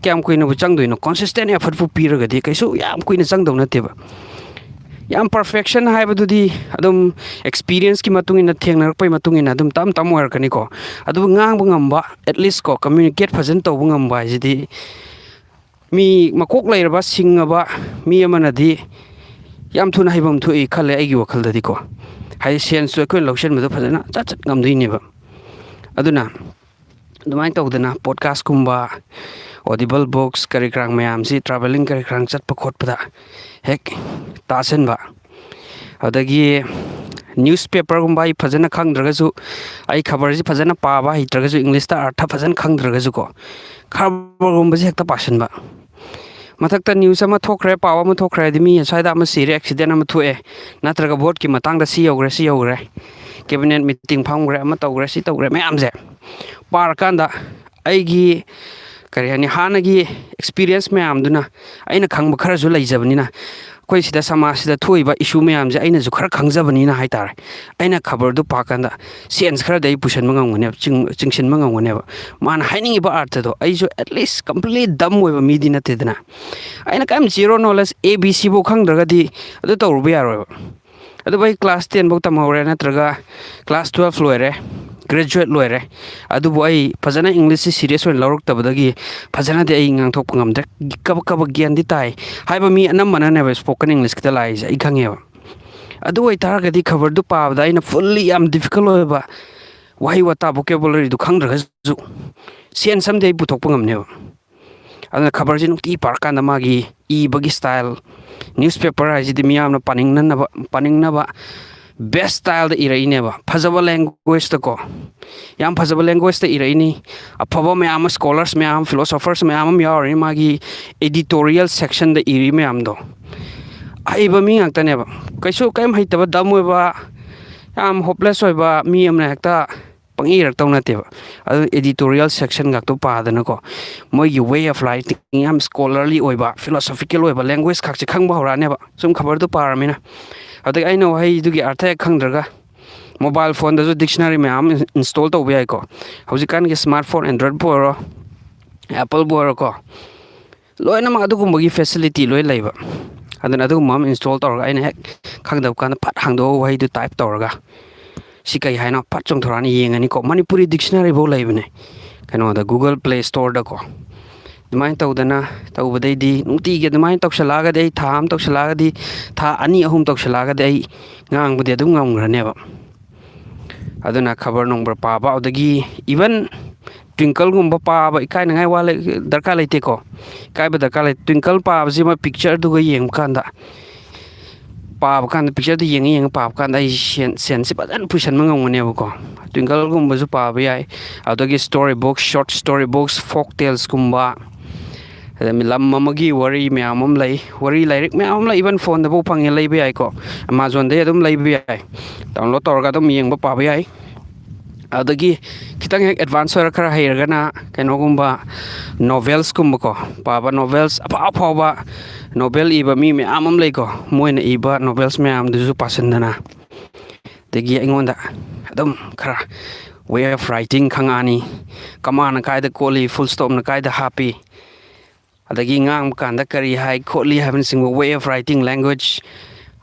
ꯀꯌꯥꯝ ꯀꯨꯏꯅꯕꯨ ꯆꯪꯗꯣꯏꯅꯣ ꯀꯣꯟꯁꯤꯁꯇꯦꯟ ꯑꯦꯐꯔꯠꯄꯨ ꯄꯤꯔꯒꯗꯤ ꯀꯩꯁꯨ ꯌꯥꯝ ꯀꯨꯏꯅ ꯆꯪꯗꯧ ꯅꯠꯇꯦꯕ ꯌꯥꯝ ꯄꯔꯐꯦꯛꯁꯟ ꯍꯥꯏꯕꯗꯨꯗꯤ ꯑꯗꯨꯝ ꯑꯦꯛꯁꯄꯤꯔꯤꯌꯦꯟꯁꯀꯤ ꯃꯇꯨꯡ ꯏꯟꯅ ꯊꯦꯡꯅꯔꯛꯄꯒꯤ ꯃꯇꯨꯡ ꯏꯟꯅ ꯑꯗꯨꯝ ꯇꯞ ꯑꯣꯏꯔꯛꯀꯅꯤꯀꯣ ꯑꯗꯨꯕꯨ ꯉꯥꯡꯕ ꯉꯝꯕ ꯑꯦꯠꯂꯤꯁ ꯀꯣ ꯀꯝꯃ꯭ꯌꯨꯅꯤꯀꯦꯠ ꯐꯖꯅ ꯇꯧꯕ ꯉꯝꯕ ꯍꯥꯏꯁꯤꯗꯤ ꯃꯤ ꯃꯀꯣꯛ ꯂꯩꯔꯕ ꯁꯤꯡꯉꯕ ꯃꯤ ꯑꯃꯅꯗꯤ ꯌꯥꯝ ꯊꯨꯅ ꯍꯩꯐꯝ ꯊꯣꯛꯏ ꯈꯜꯂꯦ ꯑꯩꯒꯤ ꯋꯥꯈꯜꯗꯗꯤꯀꯣ ꯍꯥꯏꯗꯤ ꯁꯦꯟꯁꯇꯣ ꯑꯩꯈꯣꯏꯅ ꯂꯧꯁꯤꯟꯕꯗꯣ ꯐꯖꯅ ꯆꯠ ꯉꯝꯗꯣꯏꯅꯦꯕ ꯑꯗꯨꯅ ꯑꯗꯨꯃꯥꯏꯅ ꯇꯧꯗꯅ ꯄꯣꯗꯀꯥꯁꯀꯨꯝꯕ ꯑꯣꯗꯤꯕꯜ ꯕꯨꯛꯁ ꯀꯔꯤ ꯀꯔꯥꯡ ꯃꯌꯥꯝꯁꯤ ꯇ꯭ꯔꯥꯚꯦꯂꯤꯡ ꯀꯔꯤ ꯀꯔꯥꯡ ꯆꯠꯄ ꯈꯣꯠꯄꯗ ꯍꯦꯛ ꯇꯥꯁꯟꯕ ꯑꯗꯒꯤ ꯅ꯭ꯌꯨꯁꯄꯦꯄꯔꯒꯨꯝꯕ ꯑꯩ ꯐꯖꯅ ꯈꯪꯗ꯭ꯔꯒꯁꯨ ꯑꯩ ꯈꯕꯔꯁꯤ ꯐꯖꯅ ꯄꯥꯕ ꯍꯩꯇ꯭ꯔꯒꯁꯨ ꯏꯪꯂꯤꯁꯇ ꯑꯥꯔꯊ ꯐꯖꯅ ꯈꯪꯗ꯭ꯔꯒꯁꯨꯀꯣ ꯈꯕꯔꯒꯨꯝꯕꯁꯦ ꯍꯦꯛꯇ ꯄꯥꯁꯤꯟꯕ ꯃꯊꯛꯇ ꯅ꯭ꯌꯨꯁ ꯑꯃ ꯊꯣꯛꯈ꯭ꯔꯦ ꯄꯥꯎ ꯑꯃ ꯊꯣꯛꯈ꯭ꯔꯦ ꯍꯥꯏꯗꯤ ꯃꯤ ꯑꯁ꯭ꯋꯥꯏꯗ ꯑꯃ ꯁꯤꯔꯦ ꯑꯦꯛꯁꯤꯗꯦꯟ ꯑꯃ ꯊꯣꯛꯑꯦ ꯅꯠꯇ꯭ꯔꯒ ꯚꯣꯠꯀꯤ ꯃꯇꯥꯡꯗ ꯁꯤ ꯌꯧꯈ꯭ꯔꯦ ꯀꯦꯕꯤꯅꯦꯠ ꯃꯤꯇꯤꯡ ꯐꯝꯈ꯭ꯔꯦ ꯑꯃ ꯇꯧꯈ꯭ꯔꯦ ꯁꯤ ꯇꯧꯈ꯭ꯔꯦ ꯃꯌꯥꯝꯁꯦ ꯄꯥꯔꯀꯥꯟꯗ ꯑꯩꯒꯤ ꯀꯔꯤ ꯍꯥꯏꯅꯤ ꯍꯥꯟꯅꯒꯤ ꯑꯦꯛꯁꯄꯤꯔꯤꯌꯦꯟꯁ ꯃꯌꯥꯝꯗꯨꯅ ꯑꯩꯅ ꯈꯪꯕ ꯈꯔꯁꯨ ꯂꯩꯖꯕꯅꯤ나 ꯑꯩꯈꯣꯏ ꯁꯤꯗ ꯁꯃꯥꯖꯁꯤꯗ ꯊꯣꯛꯏꯕ ꯏꯁꯨ ꯃꯌꯥꯝꯁꯦ ꯑꯩꯅꯁꯨ ꯈꯔ ꯈꯪꯖꯕꯅꯤꯅ ꯍꯥꯏꯇꯥꯔꯦ ꯑꯩꯅ ꯈꯕꯔꯗꯨ ꯄꯥꯀꯥꯟꯗ ꯁꯦꯟꯁ ꯈꯔꯗꯤ ꯑꯩ ꯄꯨꯁꯟꯕ ꯉꯝꯒꯅꯦꯕ ꯆꯤꯡꯁꯤꯟꯕ ꯉꯝꯒꯅꯦꯕ ꯃꯥꯅ ꯍꯥꯏꯅꯤꯡꯉꯤꯕ ꯑꯥꯔꯊꯗꯣ ꯑꯩꯁꯨ ꯑꯦꯠꯂꯤꯁ ꯀꯝꯄ꯭ꯂꯤꯠꯂꯤ ꯗꯝ ꯑꯣꯏꯕ ꯃꯤꯗꯤ ꯅꯠꯇꯦꯗꯅ ꯑꯩꯅ ꯀꯔꯤꯝ zero knowledge A B C ꯐꯥꯎ ꯈꯪꯗ꯭ꯔꯒꯗꯤ ꯑꯗꯨ ꯇꯧꯔꯨꯕ ꯌꯥꯔꯣꯏꯕ ꯑꯗꯨꯕꯨ ꯑꯩ ꯀ꯭ꯂꯥꯁ 10 ꯐꯥꯎ ꯇꯝꯍꯧꯔꯦ ꯅꯠꯇ꯭ꯔꯒ ꯀ꯭ꯂꯥꯁ 12 ꯂꯣꯏꯔꯦ ꯒ꯭ꯔꯦꯖꯨꯋꯦꯠ ꯂꯣꯏꯔꯦ ꯑꯗꯨꯕꯨ ꯑꯩ ꯐꯖꯅ ꯏꯪꯂꯤꯁꯁꯤ ꯁꯤꯔꯤꯌꯁ ꯑꯣꯏꯅ ꯂꯧꯔꯛꯇꯕꯗꯒꯤ ꯐꯖꯅꯗꯤ ꯑꯩ ꯉꯥꯡꯊꯣꯛꯄ ꯉꯝꯗ꯭ꯔꯦ ꯀꯕꯛ ꯒ꯭ꯌꯥꯟꯗꯤ ꯇꯥꯏ ꯍꯥꯏꯕ ꯃꯤ ꯑꯅꯝꯕꯅꯅꯦꯕ ꯁ꯭ꯄꯣꯀꯟ ꯏꯪꯂꯤꯁꯀꯤꯗ ꯂꯥꯛꯏꯁꯦ ꯑꯩ ꯈꯪꯉꯦꯕ ꯑꯗꯨ ꯑꯣꯏꯇꯥꯔꯒꯗꯤ ꯈꯕꯔꯗꯨ ꯄꯥꯕꯗ ꯑꯩꯅ ꯐꯨꯜꯂꯤ ꯌꯥꯝ ꯗꯤꯐꯤꯀꯜ ꯑꯣꯏꯕ ꯋꯥꯍꯩ ꯋꯥꯇꯥ ꯕꯣꯀꯦꯕꯨꯂꯔꯤꯗꯨ ꯈꯪꯗ꯭ꯔꯒꯁꯨ ꯁꯦꯟꯁ ꯑꯃꯗꯤ ꯑꯩ ꯄꯨꯊꯣꯛꯄ ꯉꯝꯅꯦꯕ ꯑꯗꯨꯅ ꯈꯕꯔꯁꯤ ꯅꯨꯡꯇꯤ ꯄꯥꯔꯀꯥꯟꯗ ꯃꯥꯒꯤ ꯏꯕꯒꯤ ꯁ꯭ꯇꯥꯏꯜ ꯅ꯭ꯌꯨꯁꯄꯦꯄꯔ ꯍꯥꯏꯁꯤꯗꯤ ꯃꯤꯌꯥꯝꯅ ꯄꯥꯅꯤꯡꯅꯕ ꯕꯦꯁ ꯁ꯭ꯇꯥꯏꯜꯗ ꯏꯔꯛꯏꯅꯦꯕ ꯐꯖꯕ ꯂꯦꯡꯒ꯭ꯋꯦꯖꯇꯀꯣ ꯌꯥꯝꯐꯖꯕ ꯂꯦꯡꯒ꯭ꯋꯦꯖꯇ ꯏꯔꯛꯏꯅꯤ ꯑꯐꯕ ꯃꯌꯥꯝ ꯑꯃ ꯁ꯭ꯀꯣꯂꯔꯁ ꯃꯌꯥꯝ ꯐꯤꯂꯣꯁꯣꯐꯔꯁ ꯃꯌꯥꯝ ꯑꯃ ꯌꯥꯎꯔꯤꯅꯤ ꯃꯥꯒꯤ ꯑꯦꯗꯤꯇꯣꯔꯤꯌꯦꯜ ꯁꯦꯛꯁꯟꯗ ꯏꯔꯤ ꯃꯌꯥꯝꯗꯣ ꯍꯩꯕ ꯃꯤ ꯉꯥꯛꯇꯅꯦꯕ ꯀꯩꯝ ꯍꯩꯇꯕ ꯗꯝ ꯑꯣꯏꯕ ꯌꯥꯝ ꯍꯣꯞꯂꯦꯁ ꯑꯣꯏꯕ ꯃꯤ ꯑꯃꯅ ꯍꯦꯛꯇ ꯄꯪꯏ ꯏꯔꯛꯇꯧ ꯅꯠꯇꯦꯕ ꯑꯗꯨ ꯑꯦꯗꯤꯇꯣꯔꯤꯌꯦꯜ ꯁꯦꯛꯁꯟ ꯉꯥꯛꯇ ꯄꯥꯗꯅꯀꯣ ꯃꯣꯏꯒꯤ ꯋꯦ ꯑꯣꯐ ꯔꯥꯏꯇꯤꯡ ꯌꯥꯝ ꯁ꯭ꯀꯣꯂꯔꯂꯤ ꯑꯣꯏꯕ ꯐꯤꯂꯣꯁꯣꯐꯤꯀꯦꯜ ꯑꯣꯏꯕ ꯂꯦꯡꯒ꯭ꯋꯦꯖ ꯈꯛꯁꯦ ꯈꯪꯕ ꯍꯧꯔꯛꯑꯅꯦꯕ ꯁꯨꯝ ꯈꯕꯔꯗꯨ ꯄꯥꯔꯃꯤꯅ ꯑꯗꯒꯤ ꯑꯩꯅ ꯋꯥꯍꯩꯗꯨꯒꯤ ꯑꯥꯔꯊ ꯍꯦꯛ ꯈꯪꯗ꯭ꯔꯒ ꯃꯣꯕꯥꯏꯜ ꯐꯣꯟꯗꯁꯨ ꯗꯤꯛꯁꯅꯔꯤ ꯃꯌꯥꯝ ꯑꯃ ꯏꯟꯁꯇꯣꯜ ꯇꯧꯕ ꯌꯥꯏꯀꯣ ꯍꯧꯖꯤꯛꯀꯥꯟꯒꯤ ꯁ꯭ꯃꯥꯔꯠ ꯐꯣꯟ ꯑꯦꯟꯗ꯭ꯔꯣꯏꯗꯄꯨ ꯑꯣꯏꯔꯣ ꯑꯦꯄꯜꯕꯨ ꯑꯣꯏꯔꯣꯀꯣ ꯂꯣꯏꯅꯃꯛ ꯑꯗꯨꯒꯨꯝꯕꯒꯤ ꯐꯦꯁꯤꯂꯤꯇꯤ ꯂꯣꯏ ꯂꯩꯕ ꯑꯗꯨꯅ ꯑꯗꯨꯒꯨꯝꯕ ꯑꯃ ꯏꯟꯁꯇꯣꯜ ꯇꯧꯔꯒ ꯑꯩꯅ ꯍꯦꯛ ꯈꯪꯗꯕ ꯀꯥꯟꯗ ꯐꯠ ꯍꯥꯡꯗꯣꯛꯑꯒ ꯋꯥꯍꯩꯗꯨ ꯇꯥꯏꯞ ꯇꯧꯔꯒ ꯁꯤ ꯀꯩ ꯍꯥꯏꯅꯣ ꯐꯠ ꯆꯣꯡꯊꯣꯔꯛꯑꯅꯤ ꯌꯦꯡꯉꯅꯤꯀꯣ ꯃꯅꯤꯄꯨꯔꯤ ꯗꯤꯛꯁꯅꯔꯤꯐꯧ ꯂꯩꯕꯅꯦ ꯀꯩꯅꯣꯗ ꯒꯨꯒꯜ ꯄ꯭ꯂꯦ ꯁ꯭ꯇꯣꯔꯗꯀꯣ ꯑꯗꯨꯃꯥꯏꯅ ꯇꯧꯗꯅ ꯇꯧꯕꯗꯩꯗꯤ ꯅꯨꯡꯇꯤꯒꯤ ꯑꯗꯨꯃꯥꯏꯅ ꯇꯧꯁꯜꯂꯛꯑꯒꯗꯤ ꯑꯩ ꯊꯥ ꯑꯃ ꯇꯧꯁꯜꯂꯛꯑꯒꯗꯤ ꯊꯥ 2-3 ꯇꯧꯁꯜꯂꯛꯑꯒꯗꯤ ꯑꯩ ꯉꯥꯡꯕꯗꯤ ꯑꯗꯨꯝ ꯉꯝꯈ꯭ꯔꯅꯦꯕ ꯑꯗꯨꯅ ꯈꯕꯔ ꯅꯨꯡꯕꯔ ꯄꯥꯕ ꯑꯗꯨꯗꯒꯤ ꯏꯚꯟ ꯇ꯭ꯋꯤꯡꯀꯜꯒꯨꯝꯕ ꯄꯥꯕ ꯏꯀꯥꯏꯅꯉꯥꯏ ꯗꯔꯀꯥꯔ ꯂꯩꯇꯦꯀꯣ ꯏꯀꯥꯏꯕ ꯗꯔꯀꯥꯔ ꯂꯩꯇꯦ ꯇ꯭ꯋꯤꯡꯀꯜ ꯄꯥꯕꯁꯤꯃ ꯄꯤꯛꯆꯔꯗꯨꯒ ꯌꯦꯡꯕ ꯀꯥꯟꯗ ꯄꯤꯛꯆꯔꯗꯨ ꯌꯦꯡꯉ ꯄꯥꯕ ꯀꯥꯟꯗ ꯑꯩ ꯁꯦꯟꯁꯤ ꯐꯖꯅ ꯄꯨꯁꯟꯕ ꯉꯝꯒꯅꯦꯕꯀோ ꯇ꯭ꯋꯤꯡꯀꯜꯒꯨꯝꯕꯁꯨ ꯄꯥꯕ ꯌꯥꯏ ꯑꯗꯨꯗꯒꯤ story books short story books folk ꯇꯦꯜꯁꯀꯨꯝꯕ ꯑꯗꯒꯤ ꯂꯝ ꯑꯃꯒꯤ ꯋꯥꯔꯤ ꯃꯌꯥꯝ ꯑꯃ ꯂꯩ ꯋꯥꯔꯤ ꯂꯥꯏꯔꯤꯛ ꯃꯌꯥꯝ ꯑꯃ ꯂꯩ ꯏꯚꯟ ꯐꯣꯟꯗꯐꯥꯎ ꯐꯪꯉꯦ ꯂꯩꯕ ꯌꯥꯏꯀꯣ ꯑꯦꯃꯥꯖꯣꯟꯗꯩ ꯑꯗꯨꯝ ꯂꯩꯕ ꯌꯥꯏ ꯗꯥꯎꯟꯂꯣꯗ ꯇꯧꯔꯒ ꯑꯗꯨꯝ ꯌꯦꯡꯕ ꯄꯥꯕ ꯌꯥꯏ ꯑꯗꯒꯤ ꯈꯤꯇꯪ ꯍꯦꯛ ꯑꯦꯗꯚꯥꯟꯁ ꯑꯣꯏꯔ ꯈꯔ ꯍꯩꯔꯒꯅ ꯀꯩꯅꯣꯒꯨꯝꯕ ꯅꯣꯚꯦꯜꯁꯀꯨꯝꯕꯀꯣ ꯄꯥꯕ ꯅꯣꯚꯦꯜꯁ ꯑꯐꯥꯎꯕ ꯅꯣꯚꯦꯜ ꯏꯕ ꯃꯤ ꯃꯌꯥꯝ ꯑꯃ ꯂꯩꯀꯣ ꯃꯣꯏꯅ ꯏꯕ ꯅꯣꯚꯦꯜꯁ ꯃꯌꯥꯝꯗꯨꯁꯨ ꯄꯥꯁꯤꯟꯗꯅ ꯑꯗꯒꯤ ꯑꯩꯉꯣꯟꯗ ꯑꯗꯨꯝ ꯈꯔ ꯋꯦ ꯑꯣꯐ ꯔꯥꯏꯇꯤꯡ ꯈꯪꯉꯛꯑꯅꯤ ꯀꯃꯥꯅ ꯀꯥꯏꯗ ꯀꯣꯠꯂꯤ ꯐꯨꯜ ꯁ꯭ꯇꯣꯞꯅ ꯀꯥꯏꯗ ꯍꯥꯞꯄꯤ ꯑꯗꯒꯤ ꯉꯥꯡꯕ ꯀꯥꯟꯗ ꯀꯔꯤ ꯍꯥꯏ ꯈꯣꯠꯂꯤ ꯍꯥꯏꯕꯅꯆꯤꯡꯕ ꯋꯦ ꯑꯣꯐ ꯔꯥꯏꯇꯤꯡ ꯂꯦꯡꯒ꯭ꯋꯦꯖ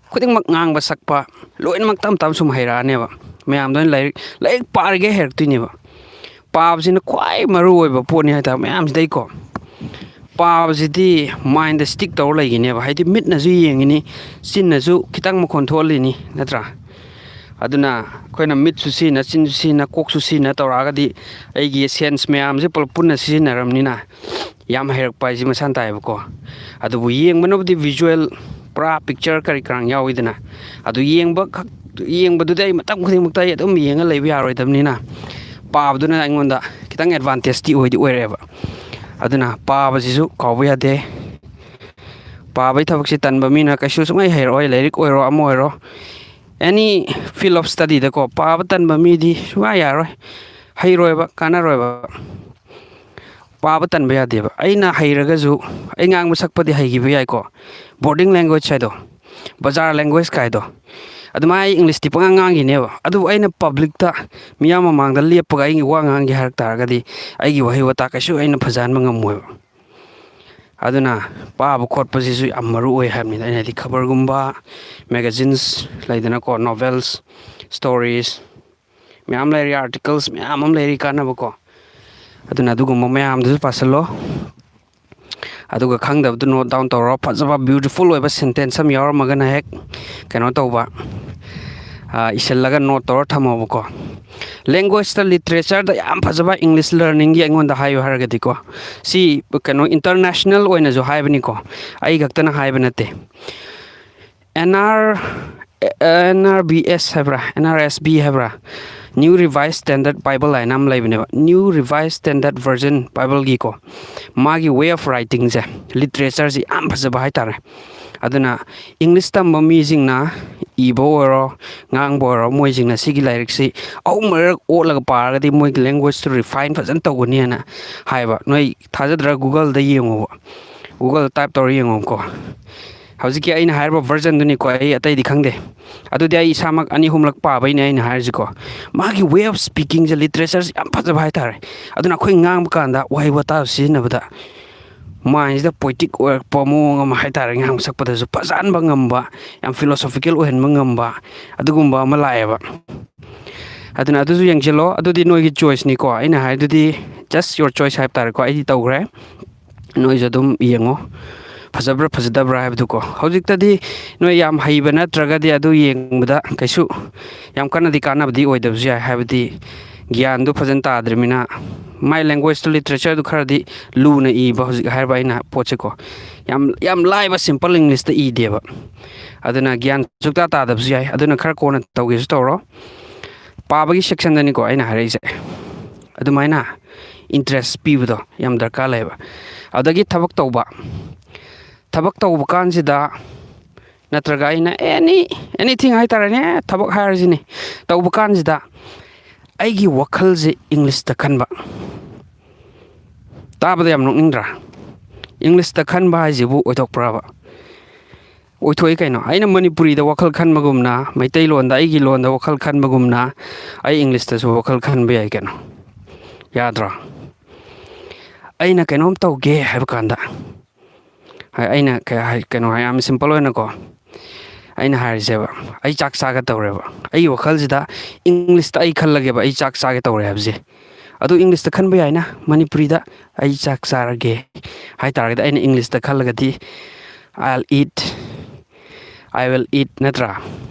ꯈꯨꯗꯤꯡꯃꯛ ꯉꯥꯡꯕ ꯁꯛꯄ ꯂꯣꯏꯅꯃꯛ ꯇꯞ ꯇꯞꯅ ꯁꯨꯝ ꯍꯩꯔꯛꯑꯅꯦꯕ ꯃꯌꯥꯝꯗꯨꯅ ꯂꯥꯏꯔꯤꯛ ꯄꯥꯔꯤꯒꯩ ꯍꯩꯔꯛꯇꯣꯏꯅꯦꯕ ꯄꯥꯕꯁꯤꯅ ꯈ꯭ꯋꯥꯏ ꯃꯔꯨ ꯑꯣꯏꯕ ꯄꯣꯠꯅꯤ ꯍꯥꯏꯇꯥꯔꯦ ꯃꯌꯥꯝꯁꯤꯗꯩꯀꯣ ꯄꯥꯕꯁꯤꯗꯤ ꯃꯥꯏꯟꯗ ꯁ꯭ꯇꯤꯛ ꯇꯧꯔ ꯂꯩꯈꯤꯅꯦꯕ ꯍꯥꯏꯗꯤ ꯃꯤꯠꯅꯁꯨ ꯌꯦꯡꯉꯤꯅꯤ ꯆꯤꯟꯅꯁꯨ ꯈꯤꯇꯪ ꯃꯈꯣꯟ ꯊꯣꯛꯍꯜꯂꯤꯅꯤ ꯅꯠꯇ꯭ꯔꯥ ꯑꯗꯨꯅ ꯑꯩꯈꯣꯏꯅ ꯃꯤꯠꯁꯨ ꯁꯤꯖꯤꯟꯅ ꯆꯤꯟꯁꯨ ꯁꯤꯖꯤꯟꯅ ꯀꯣꯛꯁꯨ ꯁꯤꯖꯤꯟꯅ ꯇꯧꯔꯛꯑꯒꯗꯤ ꯑꯩꯒꯤ ꯁꯦꯟꯁ ꯃꯌꯥꯝꯁꯦ ꯄꯨꯂꯞ ꯄꯨꯟꯅ ꯁꯤꯖꯤꯟꯅꯔꯕꯅꯤꯅ ꯌꯥꯝ ꯍꯩꯔꯛꯄ ꯍꯥꯏꯁꯤ ꯃꯁꯥꯅ ꯇꯥꯏꯌꯦꯕꯀꯣ ꯑꯗꯨꯕꯨ ꯌꯦꯡꯕꯅꯕꯨꯗꯤ ꯚꯤꯖꯨꯋꯦꯜ ꯄꯨꯔꯥ ꯄꯤꯛꯆꯔ ꯀꯔꯤ ꯀꯔꯥꯡ ꯌꯥꯎꯋꯤꯗꯅ ꯑꯗꯨ ꯌꯦꯡꯕꯗꯨꯗꯤ ꯑꯩ ꯃꯇꯝ ꯈꯨꯗꯤꯡꯃꯛꯇ ꯑꯩ ꯑꯗꯨꯝ ꯌꯦꯡꯉ ꯂꯩꯕ ꯌꯥꯔꯣꯏꯗꯕꯅꯤ나 ꯄꯥꯕꯗꯨꯅ ꯑꯩꯉꯣꯟꯗ ꯈꯤꯇꯪ ꯑꯦꯗꯚꯥꯟꯇꯦꯖꯇꯤ ꯑꯣꯏꯔꯛꯑꯦꯕ ꯑꯗꯨꯅ ꯄꯥꯕꯁꯤꯁꯨ ꯀꯥꯎꯕ ꯌꯥꯗꯦ ꯄꯥꯕꯒꯤ ꯊꯕꯛꯁꯤ ꯇꯟꯕ ꯃꯤꯅ ꯀꯩꯁꯨ ꯁꯨꯡꯍꯩ ꯍꯩꯔꯛꯑꯣꯏ ꯂꯥꯏꯔꯤꯛ ꯑꯣꯏꯔꯣ ꯑꯃ ꯑꯣꯏꯔꯣ ꯑꯦꯅꯤ ꯐꯤꯜ ꯑꯣꯐ ꯁ꯭ꯇꯗꯤꯗꯀꯣ ꯄꯥꯕ ꯇꯟꯕ ꯃꯤꯗꯤ ꯁꯨꯡꯌꯥ ꯌꯥꯔꯣꯏ ꯍꯩꯔꯣꯏꯕ ꯀꯥꯟꯅꯔꯣꯏꯕ ꯄꯥꯕ ꯇꯟꯕ ꯌꯥꯗꯦꯕ ꯑꯩꯅ ꯍꯩꯔꯒꯁꯨ ꯑꯩ ꯉꯥꯡꯕ ꯁꯛꯄꯗꯤ ꯍꯩꯈꯤꯕ ꯌꯥꯏꯀꯣ ꯕꯣꯔꯗꯤꯡ ꯂꯦꯡꯒ꯭ꯋꯦꯖ ꯍꯥꯏꯗꯣ ꯕꯖꯥꯔ ꯂꯦꯡꯒ꯭ꯋꯦꯖ ꯀꯥꯏꯗꯣ ꯑꯗꯨꯃꯥꯏꯅ ꯑꯩ ꯏꯪꯂꯤꯁꯇꯤ ꯄꯪꯉꯥꯡ ꯉꯥꯡꯈꯤꯅꯦꯕ ꯑꯗꯨꯕꯨ ꯑꯩꯅ ꯄꯕ꯭ꯂꯤꯛꯇ ꯃꯤꯌꯥꯝ ꯃꯃꯥꯡꯗ ꯂꯦꯞꯄꯒ ꯑꯩꯒꯤ ꯋꯥ ꯉꯥꯡꯒꯦ ꯍꯥꯏꯔꯛ ꯇꯥꯔꯒꯗꯤ ꯑꯩꯒꯤ ꯋꯥꯍꯩ ꯋꯥꯇꯥ ꯀꯩꯁꯨ ꯑꯩꯅ ꯐꯖꯍꯟꯕ ꯉꯝꯃꯣꯏꯕ ꯑꯗꯨꯅ ꯄꯥꯕ ꯈꯣꯠꯄꯁꯤꯁꯨ ꯌꯥꯝ ꯃꯔꯨ ꯑꯣꯏ ꯍꯥꯏꯕꯅꯤꯗ ꯑꯩꯅ ꯍꯥꯏꯗꯤ ꯈꯕꯔꯒꯨꯝꯕ ꯃꯦꯒꯥꯖꯤꯟꯁ ꯂꯩꯗꯅꯀꯣ ꯅꯣꯚꯦꯜꯁ ꯁ꯭ꯇꯣꯔꯤꯁ ꯃꯌꯥꯝ ꯂꯩꯔꯤ ꯑꯥꯔꯇꯤꯀꯜꯁ ꯃꯌꯥꯝ ꯑꯃ ꯂꯩꯔꯤ ꯀꯥꯟꯅꯕꯀꯣ ꯑꯗꯨꯅ ꯑꯗꯨꯒꯨꯝꯕ ꯃꯌꯥꯝꯗꯨꯁꯨ ꯄꯥꯁꯤꯜꯂꯣ ꯑꯗꯨꯒ ꯈꯪꯗꯕꯗꯨ ꯅꯣꯠ ꯗꯥꯎꯟ ꯇꯧꯔꯣ ꯐꯖꯕ ꯕ꯭ꯌꯨꯇꯤꯐꯨꯜ ꯑꯣꯏꯕ ꯁꯦꯟꯇꯦꯟꯁ ꯑꯃ ꯌꯥꯎꯔꯝꯃꯒꯅ ꯍꯦꯛ ꯀꯩꯅꯣ ꯇꯧꯕ ꯏꯁꯤꯜꯂꯒ ꯅꯣꯠ ꯇꯧꯔ ꯊꯝꯃꯣꯕꯀꯣ ꯂꯦꯡꯒ꯭ꯋꯦꯖꯇ ꯂꯤꯇꯔꯦꯆꯔꯗ ꯌꯥꯝ ꯐꯖꯕ ꯏꯪꯂꯤꯁ ꯂꯔꯅꯤꯡꯒꯤ ꯑꯩꯉꯣꯟꯗ ꯍꯥꯏꯌꯨ ꯍꯥꯏꯔꯒꯗꯤꯀꯣ ꯁꯤ ꯀꯩꯅꯣ ꯏꯟꯇꯔꯅꯦꯁꯅꯦꯜ ꯑꯣꯏꯅꯁꯨ ꯍꯥꯏꯕꯅꯤꯀꯣ ꯑꯩ ꯈꯛꯇꯅ ꯍꯥꯏꯕ ꯅꯠꯇꯦ NRBS ꯍꯥꯏꯕ꯭ꯔꯥ NRSB ꯍꯥꯏꯕ꯭ꯔꯥ ꯅ꯭ꯌꯨ ꯔꯤꯚꯥꯏꯁ ꯁ꯭ꯇꯦꯟꯗꯔꯠ ꯕꯥꯏꯕꯜ ꯍꯥꯏꯅ ꯑꯃ ꯂꯩꯕꯅꯦꯕ ꯅ꯭ꯌꯨ ꯔꯤꯚꯥꯏꯁ ꯁ꯭ꯇꯦꯟꯗꯔꯠ ꯚꯔꯖꯟ ꯕꯥꯏꯕꯜꯒꯤꯀꯣ ꯃꯥꯒꯤ ꯋꯦ ꯑꯣꯐ ꯔꯥꯏꯇꯤꯡꯁꯦ ꯂꯤꯇꯔꯦꯆꯔꯁꯤ ꯌꯥꯝ ꯐꯖꯕ ꯍꯥꯏꯇꯥꯔꯦ ꯑꯗꯨꯅ ꯏꯪꯂꯤꯁ ꯇꯝꯕ ꯃꯤꯁꯤꯡꯅ ꯏꯕ ꯑꯣꯏꯔꯣ ꯉꯥꯡꯕ ꯑꯣꯏꯔꯣ ꯃꯣꯏꯁꯤꯡꯅ ꯁꯤꯒꯤ ꯂꯥꯏꯔꯤꯛꯁꯤ 3 ꯑꯣꯠꯂꯒ ꯄꯥꯔꯒꯗꯤ ꯃꯣꯏꯒꯤ ꯂꯦꯡꯒ꯭ꯋꯦꯖꯇꯨ ꯔꯤꯐꯥꯏꯟ ꯐꯖꯅ ꯇꯧꯒꯅꯤꯅ ꯍꯥꯏꯕ ꯅꯣꯏ ꯊꯥꯖꯗ꯭ꯔꯒ ꯒꯨꯒꯜꯗ ꯌꯦꯡꯉꯣꯕ ꯒꯨꯒꯜꯗ ꯇꯥꯏꯞ ꯇꯧꯔ ꯌꯦꯡꯉꯣꯕꯀꯣ ꯍꯧꯖꯤꯛꯀꯤ ꯑꯩꯅ ꯍꯥꯏꯔꯤꯕ ꯚꯔꯖꯟꯗꯨꯅꯤꯀꯣ ꯑꯩ ꯑꯇꯩꯗꯤ ꯈꯪꯗꯦ ꯑꯗꯨꯗꯤ ꯑꯩ ꯏꯁꯥꯃꯛ 2-3ꯂꯛ ꯄꯥꯕꯩꯅꯦ ꯑꯩꯅ ꯍꯥꯏꯔꯤꯁꯤꯀꯣ ꯃꯥꯒꯤ ꯋꯦ ꯑꯣꯐ ꯁ꯭ꯄꯤꯀꯤꯡꯁꯦ ꯂꯤꯇꯔꯦꯆꯔꯁꯦ ꯌꯥꯝ ꯐꯖꯕ ꯍꯥꯏꯇꯥꯔꯦ ꯑꯗꯨꯅ ꯑꯩꯈꯣꯏ ꯉꯥꯡꯕ ꯀꯥꯟꯗ ꯋꯥꯍꯩ ꯋꯥꯇꯥ ꯁꯤꯖꯤꯟꯅꯕꯗ ꯃꯥꯏꯟꯁꯤꯗ ꯄꯣꯏꯇꯤꯛ ꯑꯣꯏꯔꯛꯄ ꯃꯑꯣꯡ ꯑꯃ ꯍꯥꯏꯇꯥꯔꯦ ꯉꯥꯡꯕ ꯁꯛꯄꯗꯁꯨ ꯐꯖꯍꯟꯕ ꯉꯝꯕ ꯌꯥꯝ ꯐꯤꯂꯣꯁꯣꯐꯤꯀꯦꯜ ꯑꯣꯏꯍꯟꯕ ꯉꯝꯕ ꯑꯗꯨꯒꯨꯝꯕ ꯑꯃ ꯂꯥꯛꯑꯦꯕ ꯑꯗꯨꯅ ꯑꯗꯨꯁꯨ ꯌꯦꯡꯁꯤꯜꯂꯣ ꯑꯗꯨꯗꯤ ꯅꯣꯏꯒꯤ ꯆꯣꯏꯁꯅꯤꯀꯣ ꯑꯩꯅ ꯍꯥꯏꯗꯨꯗꯤ ꯖꯁ ꯌꯣꯔ ꯆꯣꯏꯁ ꯍꯥꯏꯕ ꯇꯥꯔꯦꯀꯣ ꯑꯩꯗꯤ ꯇꯧꯈ꯭ꯔꯦ ꯅꯣꯏꯁꯨ ꯑꯗꯨꯝ ꯌꯦꯡꯉꯣ ꯐꯖꯕ꯭ꯔꯥ ꯐꯖꯗꯕ꯭ꯔꯥ ꯍꯥꯏꯕꯗꯨꯀꯣ ꯍꯧꯖꯤꯛꯇꯗꯤ ꯅꯣꯏ ꯌꯥꯝ ꯍꯩꯕ ꯅꯠꯇ꯭ꯔꯒꯗꯤ ꯑꯗꯨ ꯌꯦꯡꯕꯗ ꯀꯩꯁꯨ ꯌꯥꯝ ꯀꯟꯅꯗꯤ ꯀꯥꯟꯅꯕꯗꯤ ꯑꯣꯏꯗꯕꯁꯨ ꯌꯥꯏ ꯍꯥꯏꯕꯗꯤ ꯒ꯭ꯌꯥꯟꯗꯣ ꯐꯖꯅ ꯇꯥꯗ꯭ꯔꯤꯕꯅꯤꯅ ꯃꯥꯏ ꯂꯦꯡꯒ꯭ꯋꯦꯖꯇꯨ ꯂꯤꯇꯔꯦꯆꯔꯗꯨ ꯈꯔꯗꯤ ꯂꯨꯅ ꯏꯕ ꯍꯧꯖꯤꯛ ꯍꯥꯏꯔꯤꯕ ꯑꯩꯅ ꯄꯣꯠꯁꯦꯀꯣ ꯌꯥꯝ ꯂꯥꯏꯕ ꯁꯤꯝꯄꯜ ꯏꯪꯂꯤꯁꯇ ꯏꯗꯦꯕ ꯑꯗꯨꯅ ꯒ꯭ꯌꯥꯟ ꯁꯨꯛꯇꯥ ꯇꯥꯗꯕꯁꯨ ꯌꯥꯏ ꯑꯗꯨꯅꯈꯔ ꯀꯣꯟꯅ ꯇꯧꯒꯦꯁꯨ ꯇꯧꯔꯣ ꯄꯥꯕꯒꯤ ꯁꯦꯛꯁꯟꯗꯅꯤꯀꯣ ꯑꯩꯅ ꯍꯥꯏꯔꯛꯏꯁꯦ ꯑꯗꯨꯃꯥꯏꯅ ꯏꯟꯇꯔꯦꯁ ꯄꯤꯕꯗꯣ ꯌꯥꯝ ꯗꯔꯀꯥꯔ ꯂꯩꯌꯦꯕ ꯑꯗꯒꯤ ꯊꯕꯛ ꯇꯧꯕ ꯀꯥꯟꯁꯤꯗ ꯅꯠꯇ꯭ꯔꯒ ꯑꯩꯅ ꯑꯦꯅꯤꯊꯤꯡ ꯍꯥꯏꯇꯥꯔꯦꯅꯦ ꯊꯕꯛ ꯍꯥꯏꯔꯁꯤꯅꯦ ꯇꯧꯕ ꯀꯥꯟꯁꯤꯗ ꯑꯩꯒꯤ ꯋꯥꯈꯜꯁꯦ ꯏꯪꯂꯤꯁꯇ ꯈꯟꯕ ꯇꯥꯕꯗ ꯌꯥꯝ ꯅꯣꯛꯅꯤꯡꯗ꯭ꯔꯥ ꯏꯪꯂꯤꯁꯇ ꯈꯟꯕ ꯍꯥꯏꯁꯤꯕꯨ ꯑꯣꯏꯊꯣꯛꯄ꯭ꯔꯕ ꯑꯣꯏꯊꯣꯛꯏ ꯀꯩꯅꯣ ꯑꯩꯅ ꯃꯅꯤꯄꯨꯔꯤꯗ ꯋꯥꯈꯜ ꯈꯟꯕꯒꯨꯝꯅ ꯃꯩꯇꯩꯂꯣꯟꯗ ꯑꯩꯒꯤ ꯂꯣꯟꯗ ꯋꯥꯈꯜ ꯈꯟꯕꯒꯨꯝꯅ ꯑꯩ ꯏꯪꯂꯤꯁꯇꯁꯨ ꯋꯥꯈꯜ ꯈꯟꯕ ꯌꯥꯏ ꯀꯩꯅೋ ꯌꯥꯗ꯭ꯔꯣ ꯑꯩꯅ ꯀꯩꯅꯣꯝ ꯇꯧꯒꯦ ꯍꯥꯏꯕ ꯀꯥꯟꯗ ꯑꯩꯅ ꯀꯩꯅꯣ ꯌꯥꯝ ꯁꯤꯝꯄꯜ ꯑꯣꯏꯅꯀꯣ ꯑꯩꯅ ꯍꯥꯏꯔꯤꯁꯦꯕ ꯑꯩ ꯆꯥꯛ ꯆꯥꯒ ꯇꯧꯔꯦꯕ ꯑꯩꯒꯤ ꯋꯥꯈꯜꯁꯤꯗ ꯏꯪꯂꯤꯁꯇ ꯑꯩ ꯈꯜꯂꯒꯦꯕ ꯑꯩ ꯆꯥꯛ ꯆꯥꯒꯦ ꯇꯧꯔꯦ ꯍꯥꯏꯕꯁꯦ ꯑꯗꯨ ꯏꯪꯂꯤꯁꯇ ꯈꯟꯕ ꯌꯥꯏꯅ ꯃꯅꯤꯄꯨꯔꯤꯗ ꯑꯩ ꯆꯥꯛ ꯆꯥꯔꯒꯦ ꯍꯥꯏꯇꯥꯔꯒꯗꯤ ꯑꯩꯅ ꯏꯪꯂꯤꯁꯇ ꯈꯜꯂꯒꯗꯤ I will eat ꯅꯠꯇ꯭ꯔꯥ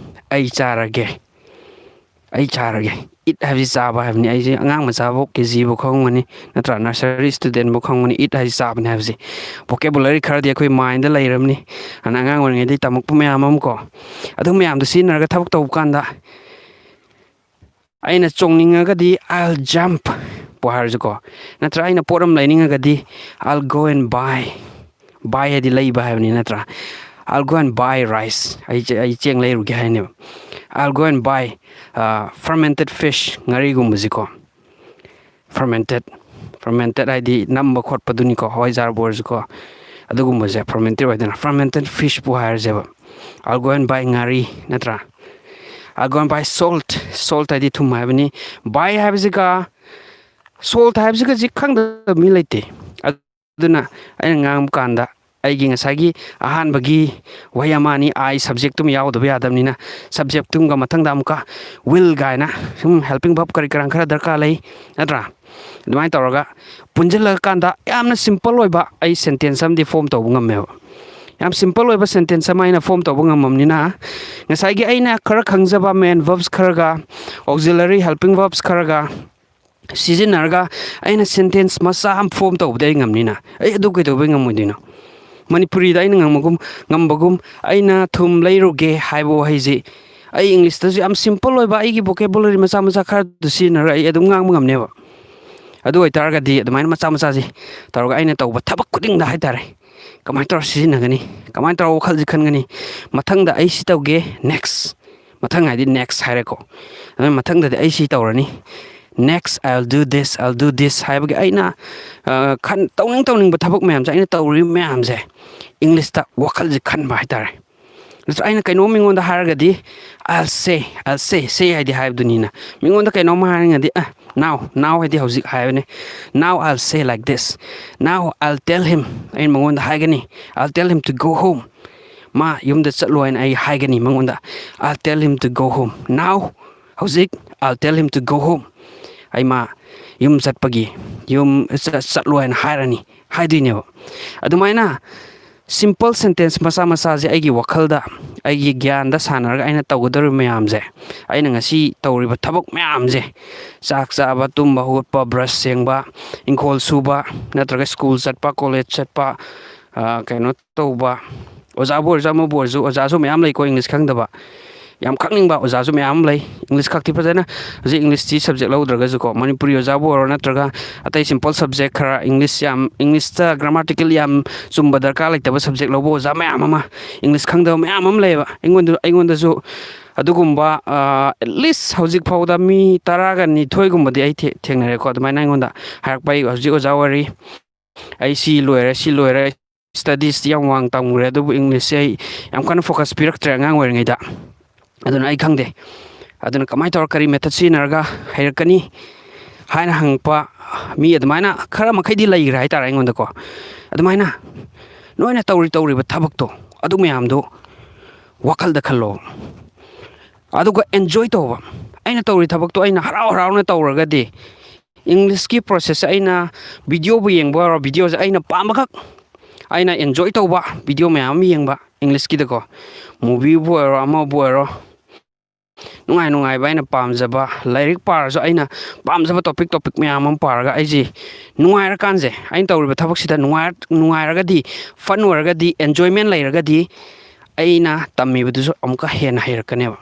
ꯑꯩ ꯆꯥꯔꯒꯦ ꯏꯠ ꯍꯥꯏꯕꯁꯤ ꯆꯥꯕ ꯍꯥꯏꯕꯅꯤ ꯑꯩꯁꯦ ꯑꯉꯥꯡ ꯃꯆꯥꯐꯥꯎ ꯀꯦꯖꯤꯐꯥꯎ ꯈꯪꯉꯝꯒꯅꯤ ꯅꯠꯇ꯭ꯔꯥ ꯅꯔꯁꯔꯤ ꯁ꯭ꯇꯨꯗꯦꯟꯐꯥꯎ ꯈꯪꯒꯅꯤ ꯏꯠ ꯍꯥꯏꯁꯤ ꯆꯥꯕꯅꯤ ꯍꯥꯏꯕꯁꯤ ꯕꯣꯀꯦꯕꯨꯂꯔꯤ ꯈꯔꯗꯤ ꯑꯩꯈꯣꯏ ꯃꯥꯏꯟꯗ ꯂꯩꯔꯕꯅꯤ ꯑꯗꯨꯅ ꯑꯉꯥꯡ ꯑꯣꯏꯔꯤꯉꯩꯗꯒꯤ ꯇꯝꯃꯛꯄ ꯃꯌꯥꯝ ꯑꯃ ꯀꯣ ꯑꯗꯨ ꯃꯌꯥꯝꯗꯣ ꯁꯤꯖꯤꯟꯅꯔꯒ ꯊꯕꯛ ꯇꯧꯕ ꯀꯥꯟꯗ ꯑꯩꯅ ꯆꯣꯡꯅꯤꯡꯉꯒꯗꯤ I'll jump ꯄꯨ ꯍꯥꯏꯔꯁꯨꯀꯣ ꯅꯠꯇ꯭ꯔꯥ ꯑꯩꯅ ꯄꯣꯠ ꯑꯃ ꯂꯩꯅꯤꯡꯉꯒꯗꯤ I'll go and buy ꯍꯥꯏꯗꯤ ꯂꯩꯕ ꯍꯥꯏꯕꯅꯤ ꯅꯠꯇ꯭ꯔꯥ I'll go and buy rice ꯑꯩ ꯆꯦꯡ ꯂꯩꯔꯨꯒꯦ ꯍꯥꯏꯅꯦꯕ I'll go and buy fermented fish ꯉꯥꯔꯤꯒꯨꯝꯕꯁꯤꯀꯣ fermented ꯍꯥꯏꯗꯤ ꯅꯝꯕ ꯈꯣꯠꯄꯗꯨꯅꯤꯀꯣ ꯍꯋꯥꯏꯖꯥꯔꯕꯨ ꯑꯣꯏꯔꯁꯨꯀꯣ ꯑꯗꯨꯒꯨꯝꯕꯁꯦ fermented ꯑꯣꯏꯗꯅ fermented fishꯄꯨ ꯍꯥꯏꯔꯁꯦꯕ I'll go and buy ꯉꯥꯔꯤ ꯅꯠꯇ꯭ꯔꯥ I'll go and buy salt ꯍꯥꯏꯗꯤ ꯊꯨꯝ ꯍꯥꯏꯕꯅꯤ buy ꯍꯥꯏꯕꯁꯤꯒ salt ꯍꯥꯏꯕꯁꯤꯒꯁꯤ ꯈꯪꯗꯕ ꯃꯤ ꯂꯩꯇꯦ ꯑꯗꯨꯅ ꯑꯩꯅ ꯉꯥꯡꯕ ꯀꯥꯟꯗ ꯑꯩꯒꯤ ꯉꯁꯥꯏꯒꯤ ꯑꯍꯥꯟꯕꯒꯤ ꯋꯥꯍꯩ ꯑꯃ ꯑꯅꯤ ꯁꯕꯖꯦꯛꯇꯨꯝ ꯌꯥꯎꯗꯕ ꯌꯥꯗꯕꯅꯤ나 ꯁꯕꯖꯦꯛꯇꯨꯝꯒ ꯃꯊꯪꯗ ꯑꯃꯨꯛꯀ will ꯒꯥꯏꯅ ꯁꯨꯝ ꯍꯦꯜꯄꯤꯡ ꯚꯔꯕ ꯀꯔꯤ ꯀꯔꯥ ꯈꯔ ꯗꯔꯀꯥꯔ ꯂꯩ ꯅꯠꯇ꯭ꯔꯥ ꯑꯗꯨꯃꯥꯏꯅ ꯇꯧꯔꯒ ꯄꯨꯟꯁꯤꯜꯂꯀꯥꯟꯗ ꯌꯥꯝꯅ ꯁꯤꯝꯄꯜ ꯑꯣꯏꯕ ꯑꯩ ꯁꯦꯟꯇꯦꯟꯁ ꯑꯃꯗꯤ ꯐꯣꯔꯝ ꯇꯧꯕ ꯉꯝꯃꯦꯕ ꯌꯥꯝ ꯁꯤꯝꯄꯜ ꯑꯣꯏꯕ ꯁꯦꯟꯇꯦꯟꯁ ꯑꯃ ꯑꯩꯅ ꯐꯣꯔꯝ ꯇꯧꯕ ꯉꯝꯃꯕꯅꯤꯅ ꯉꯁꯥꯏꯒꯤ ꯑꯩꯅꯈꯔ ꯈꯪꯖꯕ ꯃꯦꯟ ꯚꯔꯕꯁ ꯈꯔꯒ ꯑꯣꯛꯖꯤꯂꯔꯤ ꯍꯦꯜꯄꯤꯡ ꯚꯔꯕꯁꯈꯔꯒ ꯁꯤꯖꯤꯟꯅꯔꯒ ꯑꯩꯅ ꯁꯦꯟꯇꯦꯟꯁ ꯃꯆꯥ ꯑꯃ ꯐꯣꯔꯝ ꯇꯧꯕꯗꯤ ꯑꯩ ꯉꯝꯅꯤꯅ ꯑꯩ ꯑꯗꯨ ꯀꯩꯗꯧꯕꯩ ꯉꯝꯃꯣꯏꯗꯣꯏꯅꯣ ꯃꯅꯤꯄꯨꯔꯤꯗ ꯑꯩꯅ ꯉꯝꯕꯒꯨꯝ ꯑꯩꯅ ꯊꯨꯝ ꯂꯩꯔꯨꯒꯦ ꯍꯥꯏꯕ ꯋꯥꯍꯩꯁꯤ ꯑꯩ ꯏꯪꯂꯤꯁꯇꯁꯨ ꯌꯥꯝ ꯁꯤꯝꯄꯜ ꯑꯣꯏꯕ ꯑꯩꯒꯤ ꯕꯣꯀꯦꯕꯨꯂꯔꯤ ꯃꯆꯥ ꯃꯆꯥ ꯈꯔꯗꯨ ꯁꯤꯖꯤꯟꯅꯔꯒ ꯑꯩ ꯑꯗꯨꯝ ꯉꯥꯡꯕ ꯉꯝꯅꯦꯕ ꯑꯗꯨ ꯑꯣꯏꯇꯥꯔꯒꯗꯤ ꯑꯗꯨꯃꯥꯏꯅ ꯃꯆꯥ ꯃꯆꯥꯁꯤ ꯇꯧꯔꯒ ꯑꯩꯅ ꯇꯧꯕ ꯊꯕꯛ ꯈꯨꯗꯤꯡꯗ ꯍꯥꯏꯇꯥꯔꯦ ꯀꯃꯥꯏꯅ ꯇꯧꯔ ꯁꯤꯖꯤꯟꯅꯒꯅꯤ ꯀꯃꯥꯏꯅ ꯇꯧꯔꯒ ꯋꯥꯈꯜꯁꯤ ꯈꯟꯒꯅꯤ ꯃꯊꯪꯗ ꯑꯩ ꯁꯤ ꯇꯧꯒꯦ ꯃꯊꯪ ꯍꯥꯏꯗꯤ ꯅꯦꯛꯁ ꯍꯥꯏꯔꯦꯀꯣ ꯑꯗꯨꯅ ꯃꯊꯪꯗꯗꯤ ꯑꯩ ꯁꯤ ꯇꯧꯔꯅꯤ next I'll do this ꯍꯥꯏꯕꯒꯤ ꯑꯩꯅ ꯇꯧꯅꯤꯡꯕ ꯊꯕꯛ ꯃꯌꯥꯝꯁꯦ ꯑꯩꯅ ꯇꯧꯔꯤꯕ ꯃꯌꯥꯝꯁꯦ ꯏꯪꯂꯤꯁꯇ ꯋꯥꯈꯜꯁꯦ ꯈꯟꯕ ꯍꯥꯏꯇꯥꯔꯦ ꯅꯠꯇ꯭ꯔꯒ ꯑꯩꯅ ꯀꯩꯅꯣꯝ ꯃꯤꯉꯣꯟꯗ ꯍꯥꯏꯔꯒꯗꯤ I'll say ꯍꯥꯏꯗꯤ ꯍꯥꯏꯕꯗꯨꯅꯤꯅ ꯃꯤꯉꯣꯟꯗ ꯀꯩꯅꯣꯝ ꯍꯥꯏꯔꯒꯗꯤ now ꯍꯥꯏꯗꯤ hꯧꯖꯤꯛ ꯍꯥꯏꯕꯅꯦ now I'll say like this now I'll tell him ꯑꯩꯅ ꯃꯉꯣꯟꯗ ꯍꯥꯏꯒꯅꯤ I'll tell him to go home ꯃꯥ ꯌꯨꯝꯗ ꯆꯠꯂꯣ ꯍꯥꯏꯅ ꯑꯩ ꯍꯥꯏꯒꯅꯤ ꯃꯉꯣꯟꯗ I'll tell him to go home now hꯧꯖꯤꯛ I'll tell him to go home ꯑꯩ ꯃꯥ ꯌꯨꯝ ꯆꯠꯂꯣ ꯍꯥꯏꯅ ꯍꯥꯏꯗꯣꯏꯅꯦꯕ ꯑꯗꯨꯃꯥꯏꯅ ꯁꯤꯝꯄꯜ ꯁꯦꯟꯇꯦꯟꯁ ꯃꯆꯥ ꯃꯆꯥꯁꯦ ꯑꯩꯒꯤ ꯋꯥꯈꯜꯗ ꯑꯩꯒꯤ ꯒ꯭ꯌꯥꯟꯗ ꯁꯥꯟꯅꯔꯒ ꯑꯩꯅ ꯇꯧꯒꯗꯧꯔꯤꯕ ꯃꯌꯥꯝꯁꯦ ꯑꯩꯅ ꯉꯁꯤ ꯇꯧꯔꯤꯕ ꯊꯕꯛ ꯃꯌꯥꯝꯁꯦ ꯆꯥꯛ ꯆꯥꯕ ꯇꯨꯝꯕ ꯍꯧꯒꯠꯄ ꯕ꯭ꯔꯁ ꯁꯦꯡꯕ ꯏꯪꯈꯣꯜ ꯁꯨꯕ ꯅꯠꯇ꯭ꯔꯒ ꯁ꯭ꯀꯨꯜ ꯆꯠꯄ ꯀꯣꯂꯦꯖ ꯆꯠꯄ ꯀꯩꯅꯣ ꯇꯧꯕ ꯑꯣꯖꯥꯕꯨ ꯑꯣꯏꯔꯁꯨ ꯑꯃꯕꯨ ꯑꯣꯏꯔꯁꯨ ꯑꯣꯖꯥꯁꯨ ꯃꯌꯥꯝ ꯂꯩꯀꯣ ꯏꯪꯂꯤꯁ ꯈꯪꯗꯕ ꯌꯥꯝ ꯈꯪꯅꯤꯡꯕ ꯑꯣꯖꯥꯁꯨ ꯃꯌꯥꯝ ꯑꯃ ꯂꯩ ꯏꯪꯂꯤꯁ ꯈꯛꯇꯤ ꯐꯖꯅ ꯍꯧꯖꯤꯛ ꯏꯪꯂꯤꯁꯇꯤ ꯁꯕꯖꯦꯛ ꯂꯧꯗ꯭ꯔꯒꯁꯨꯀꯣ ꯃꯅꯤꯄꯨꯔꯤ ꯑꯣꯖꯥꯕꯨ ꯑꯣꯏꯔꯣ ꯅꯠꯇ꯭ꯔꯒ ꯑꯇꯩ ꯁꯤꯝꯄꯜ ꯁꯕꯖꯦꯛ ꯈꯔ ꯏꯪꯂꯤꯁꯇ ꯒ꯭ꯔꯥꯃꯥꯇꯤꯀꯦꯜ ꯌꯥꯝ ꯆꯨꯝꯕ ꯗꯔꯀꯥꯔ ꯂꯩꯇꯕ ꯁꯕꯖꯦꯛ ꯂꯧꯕ ꯑꯣꯖꯥ ꯃꯌꯥꯝ ꯑꯃ ꯏꯪꯂꯤꯁ ꯈꯪꯗꯕ ꯃꯌꯥꯝ ꯑꯃ ꯂꯩꯌꯦꯕ ꯑꯩꯉꯣꯟꯗꯁꯨ ꯑꯗꯨꯒꯨꯝꯕ ꯑꯦꯠꯂꯤꯁ ꯍꯧꯖꯤꯛ ꯐꯥꯎꯗ ꯃꯤ 12 ꯑꯩ ꯊꯦꯡꯅꯔꯦꯀꯣ ꯑꯗꯨꯃꯥꯏꯅ ꯑꯩꯉꯣꯟꯗ ꯍꯥꯏꯔꯛꯄ ꯑꯩ ꯍꯧꯖꯤꯛ ꯑꯣꯖꯥ ꯑꯣꯏꯔꯤ ꯑꯩ ꯁꯤ ꯂꯣꯏꯔꯦ ꯁ꯭ꯇꯗꯤꯁꯇꯤ ꯌꯥꯝ ꯋꯥꯡ ꯇꯝꯈ꯭ꯔꯦ ꯑꯗꯨꯕꯨ ꯏꯪꯂꯤꯁꯁꯦ ꯑꯩ ꯌꯥꯝ ꯀꯟꯅ ꯐꯣꯀꯁ ꯄꯤꯔꯛꯇ꯭ꯔꯦ ꯑꯉꯥꯡ ꯑꯣꯏꯔꯤꯉꯩꯗ ꯑꯗꯨꯅ ꯑꯩ ꯈꯪꯗꯦ ꯑꯗꯨꯅ ꯀꯃꯥꯏꯅ ꯇꯧꯔ ꯀꯔꯤ ꯃꯦꯊꯠ ꯁꯤꯖꯤꯟꯅꯔꯒ ꯍꯩꯔꯛꯀꯅꯤ ꯍꯥꯏꯅ ꯍꯪꯉꯛꯄ ꯃꯤ ꯑꯗꯨꯃꯥꯏꯅ ꯈꯔ ꯃꯈꯩꯗꯤ ꯂꯩꯈ꯭ꯔꯦ ꯍꯥꯏꯇꯥꯔꯦ ꯑꯩꯉꯣꯟꯗꯀꯣ ꯑꯗꯨꯃꯥꯏꯅ ꯅꯣꯏꯅ ꯇꯧꯔꯤꯕ ꯊꯕꯛꯇꯣ ꯑꯗꯨ ꯃꯌꯥꯝꯗꯣ ꯋꯥꯈꯜꯗ ꯈꯜꯂꯣ ꯑꯗꯨꯒ ꯑꯦꯟꯖꯣꯏ ꯇꯧꯕ ꯑꯩꯅ ꯇꯧꯔꯤ ꯊꯕꯛꯇꯣ ꯑꯩꯅ ꯍꯔꯥꯎ ꯍꯔꯥꯎꯅ ꯇꯧꯔꯒꯗꯤ ꯏꯪꯂꯤꯁꯀꯤ ꯄ꯭ꯔꯣꯁꯦꯁꯁꯦ ꯑꯩꯅ ꯚꯤꯗꯤꯑꯣꯕꯨ ꯌꯦꯡꯕ ꯑꯣꯏꯔꯣ ꯚꯤꯗꯤꯑꯣꯁꯦ ꯑꯩꯅ ꯄꯥꯝꯕꯈꯛ ꯑꯩꯅ ꯑꯦꯟꯖꯣꯏ ꯇꯧꯕ ꯚꯤꯗꯤꯑꯣ ꯃꯌꯥꯝ ꯑꯃ ꯌꯦꯡꯕ ꯏꯪꯂꯤꯁꯀꯤꯗꯀꯣ ꯃꯨꯚꯤꯕꯨ ꯑꯣꯏꯔꯣ ꯑꯃꯕꯨ ꯑꯣꯏꯔꯣ ꯅꯨꯡꯉꯥꯏꯕ ꯑꯩꯅ ꯄꯥꯝꯖꯕ ꯂꯥꯏꯔꯤꯛ ꯄꯥꯔꯁꯨ ꯑꯩꯅ ꯄꯥꯝꯖꯕ ꯇꯣꯄꯤꯛ ꯃꯌꯥꯝ ꯑꯃ ꯄꯥꯔꯒ ꯑꯩꯁꯦ ꯅꯨꯡꯉꯥꯏꯔꯀꯥꯟꯁꯦ ꯑꯩꯅ ꯇꯧꯔꯤꯕ ꯊꯕꯛꯁꯤꯗ ꯅꯨꯡꯉꯥꯏꯔꯒꯗꯤ ꯐꯟ ꯑꯣꯏꯔꯒꯗꯤ ꯑꯦꯟꯖꯣꯏꯃꯦꯟ ꯂꯩꯔꯒꯗꯤ ꯑꯩꯅ ꯇꯝꯃꯤꯕꯗꯨꯁꯨ ꯑꯃꯨꯛꯀ ꯍꯦꯟꯅ ꯍꯩꯔꯛꯀꯅꯦꯕ